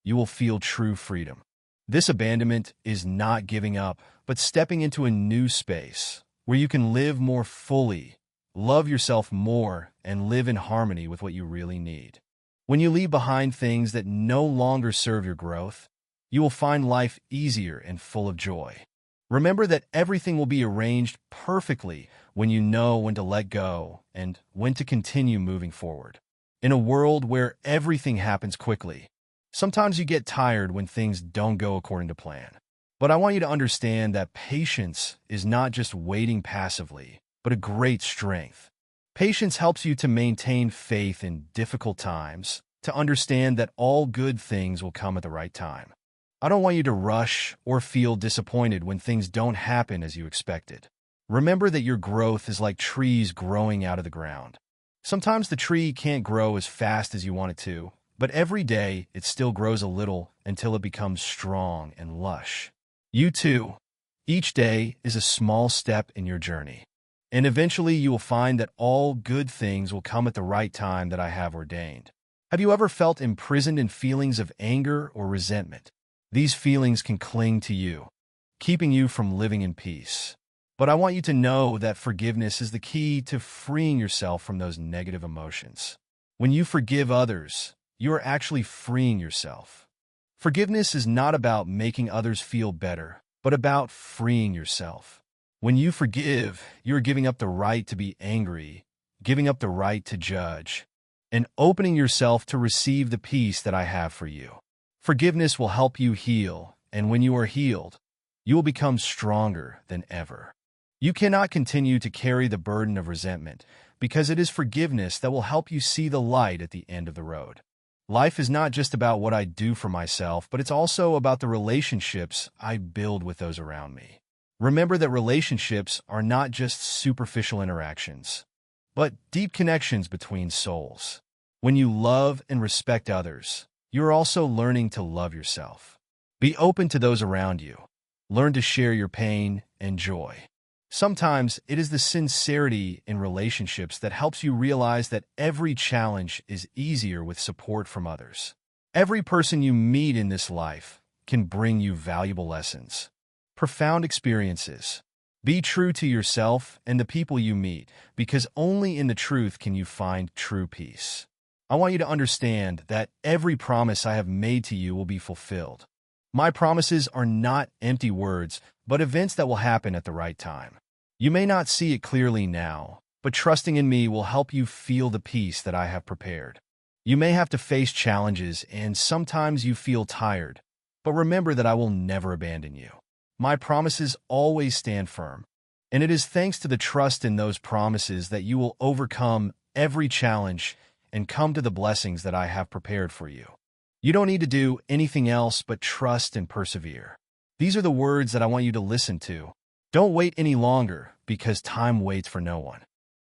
you will feel true freedom. This abandonment is not giving up, but stepping into a new space where you can live more fully, love yourself more, and live in harmony with what you really need. When you leave behind things that no longer serve your growth, you will find life easier and full of joy. Remember that everything will be arranged perfectly when you know when to let go and when to continue moving forward. In a world where everything happens quickly, sometimes you get tired when things don't go according to plan. But I want you to understand that patience is not just waiting passively, but a great strength. Patience helps you to maintain faith in difficult times, to understand that all good things will come at the right time. I don't want you to rush or feel disappointed when things don't happen as you expected. Remember that your growth is like trees growing out of the ground. Sometimes the tree can't grow as fast as you want it to, but every day it still grows a little until it becomes strong and lush. You too. Each day is a small step in your journey. And eventually you will find that all good things will come at the right time that I have ordained. Have you ever felt imprisoned in feelings of anger or resentment? These feelings can cling to you, keeping you from living in peace. But I want you to know that forgiveness is the key to freeing yourself from those negative emotions. When you forgive others, you are actually freeing yourself. Forgiveness is not about making others feel better, but about freeing yourself. When you forgive, you're giving up the right to be angry, giving up the right to judge, and opening yourself to receive the peace that I have for you. Forgiveness will help you heal, and when you are healed, you will become stronger than ever. You cannot continue to carry the burden of resentment, because it is forgiveness that will help you see the light at the end of the road. Life is not just about what I do for myself, but it's also about the relationships I build with those around me. Remember that relationships are not just superficial interactions, but deep connections between souls. When you love and respect others, you're also learning to love yourself. Be open to those around you. Learn to share your pain and joy. Sometimes it is the sincerity in relationships that helps you realize that every challenge is easier with support from others. Every person you meet in this life can bring you valuable lessons, profound experiences. Be true to yourself and the people you meet, because only in the truth can you find true peace. I want you to understand that every promise I have made to you will be fulfilled. My promises are not empty words, but events that will happen at the right time. You may not see it clearly now, but trusting in me will help you feel the peace that I have prepared. You may have to face challenges, and sometimes you feel tired, but remember that I will never abandon you. My promises always stand firm, and it is thanks to the trust in those promises that you will overcome every challenge and come to the blessings that I have prepared for you. You don't need to do anything else but trust and persevere. These are the words that I want you to listen to. Don't wait any longer, because time waits for no one.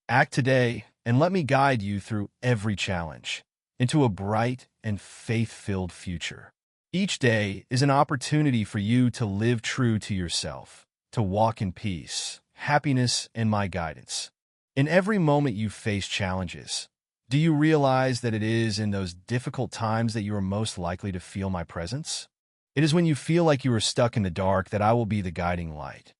Act today, and let me guide you through every challenge into a bright and faith-filled future. Each day is an opportunity for you to live true to yourself, to walk in peace, happiness, and my guidance. In every moment you face challenges, do you realize that it is in those difficult times that you are most likely to feel my presence? It is when you feel like you are stuck in the dark that I will be the guiding light.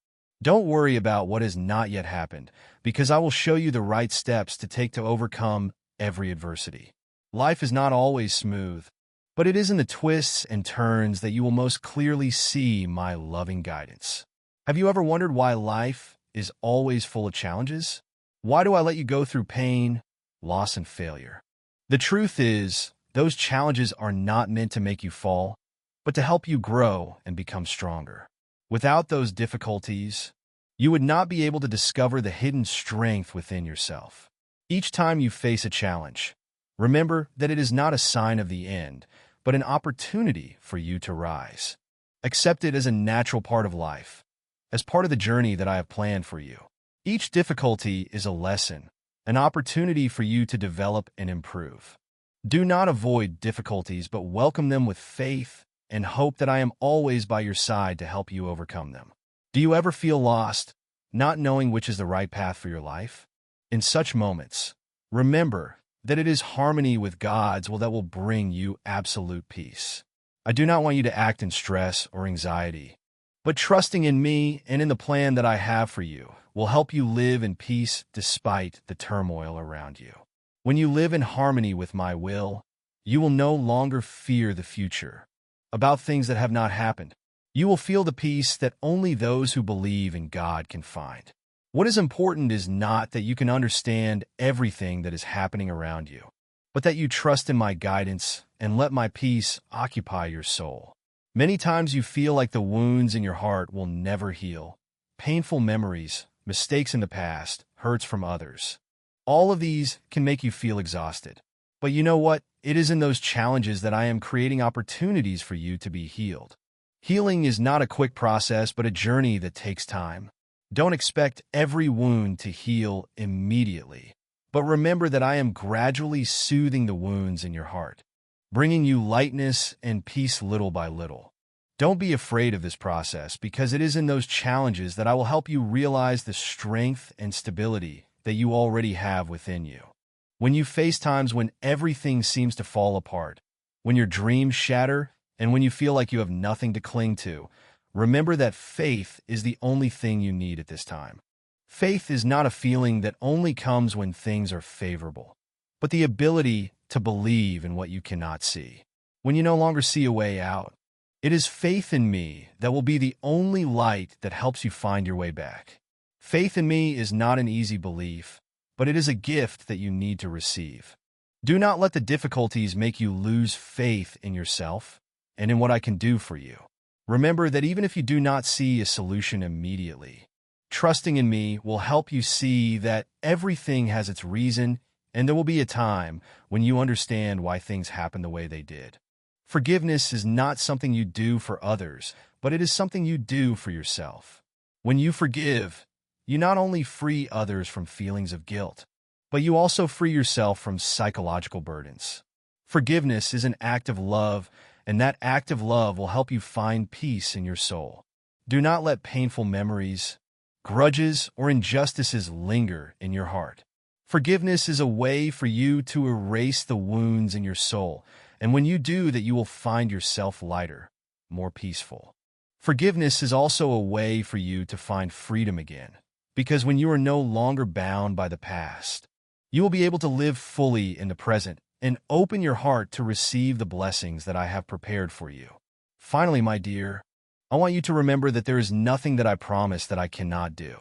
Don't worry about what has not yet happened, because I will show you the right steps to take to overcome every adversity. Life is not always smooth, But it is in the twists and turns that you will most clearly see my loving guidance. Have you ever wondered why life is always full of challenges? Why do I let you go through pain, loss, and failure? The truth is, those challenges are not meant to make you fall, but to help you grow and become stronger. Without those difficulties, you would not be able to discover the hidden strength within yourself. Each time you face a challenge, remember that it is not a sign of the end, but an opportunity for you to rise. Accept it as a natural part of life, as part of the journey that I have planned for you. Each difficulty is a lesson, an opportunity for you to develop and improve. Do not avoid difficulties, but welcome them with faith and hope that I am always by your side to help you overcome them. Do you ever feel lost, not knowing which is the right path for your life? In such moments, remember that it is harmony with God's will that will bring you absolute peace. I do not want you to act in stress or anxiety, but trusting in me and in the plan that I have for you will help you live in peace despite the turmoil around you. When you live in harmony with my will, you will no longer fear the future, about things that have not happened. You will feel the peace that only those who believe in God can find. What is important is not that you can understand everything that is happening around you, but that you trust in my guidance and let my peace occupy your soul. Many times you feel like the wounds in your heart will never heal. Painful memories, mistakes in the past, hurts from others. All of these can make you feel exhausted. But you know what? It is in those challenges that I am creating opportunities for you to be healed. Healing is not a quick process, but a journey that takes time. Don't expect every wound to heal immediately, but remember that I am gradually soothing the wounds in your heart, bringing you lightness and peace little by little. Don't be afraid of this process, because it is in those challenges that I will help you realize the strength and stability that you already have within you. When you face times when everything seems to fall apart, when your dreams shatter, and when you feel like you have nothing to cling to, remember that faith is the only thing you need at this time. Faith is not a feeling that only comes when things are favorable, but the ability to believe in what you cannot see. When you no longer see a way out, it is faith in me that will be the only light that helps you find your way back. Faith in me is not an easy belief, but it is a gift that you need to receive. Do not let the difficulties make you lose faith in yourself and in what I can do for you. Remember that even if you do not see a solution immediately, trusting in me will help you see that everything has its reason, and there will be a time when you understand why things happen the way they did. Forgiveness is not something you do for others, but it is something you do for yourself. When you forgive, you not only free others from feelings of guilt, but you also free yourself from psychological burdens. Forgiveness is an act of love, and that act of love will help you find peace in your soul. Do not let painful memories, grudges, or injustices linger in your heart. Forgiveness is a way for you to erase the wounds in your soul, and when you do that, you will find yourself lighter, more peaceful. Forgiveness is also a way for you to find freedom again, because when you are no longer bound by the past, you will be able to live fully in the present and open your heart to receive the blessings that I have prepared for you. Finally, my dear, I want you to remember that there is nothing that I promise that I cannot do.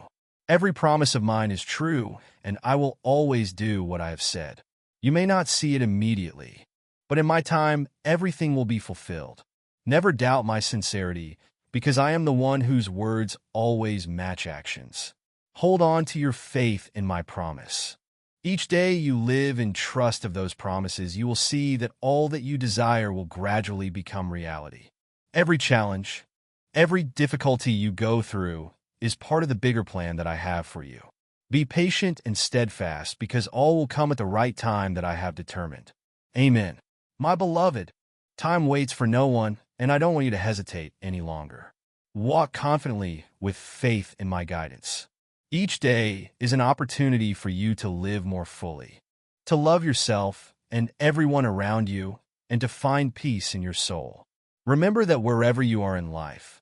Every promise of mine is true, and I will always do what I have said. You may not see it immediately, but in my time, everything will be fulfilled. Never doubt my sincerity, because I am the one whose words always match actions. Hold on to your faith in my promise. Each day you live in trust of those promises, you will see that all that you desire will gradually become reality. Every challenge, every difficulty you go through is part of the bigger plan that I have for you. Be patient and steadfast, because all will come at the right time that I have determined. Amen. My beloved, time waits for no one, and I don't want you to hesitate any longer. Walk confidently with faith in my guidance. Each day is an opportunity for you to live more fully, to love yourself and everyone around you, and to find peace in your soul. Remember that wherever you are in life,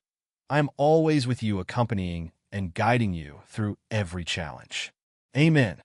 I am always with you, accompanying and guiding you through every challenge. Amen.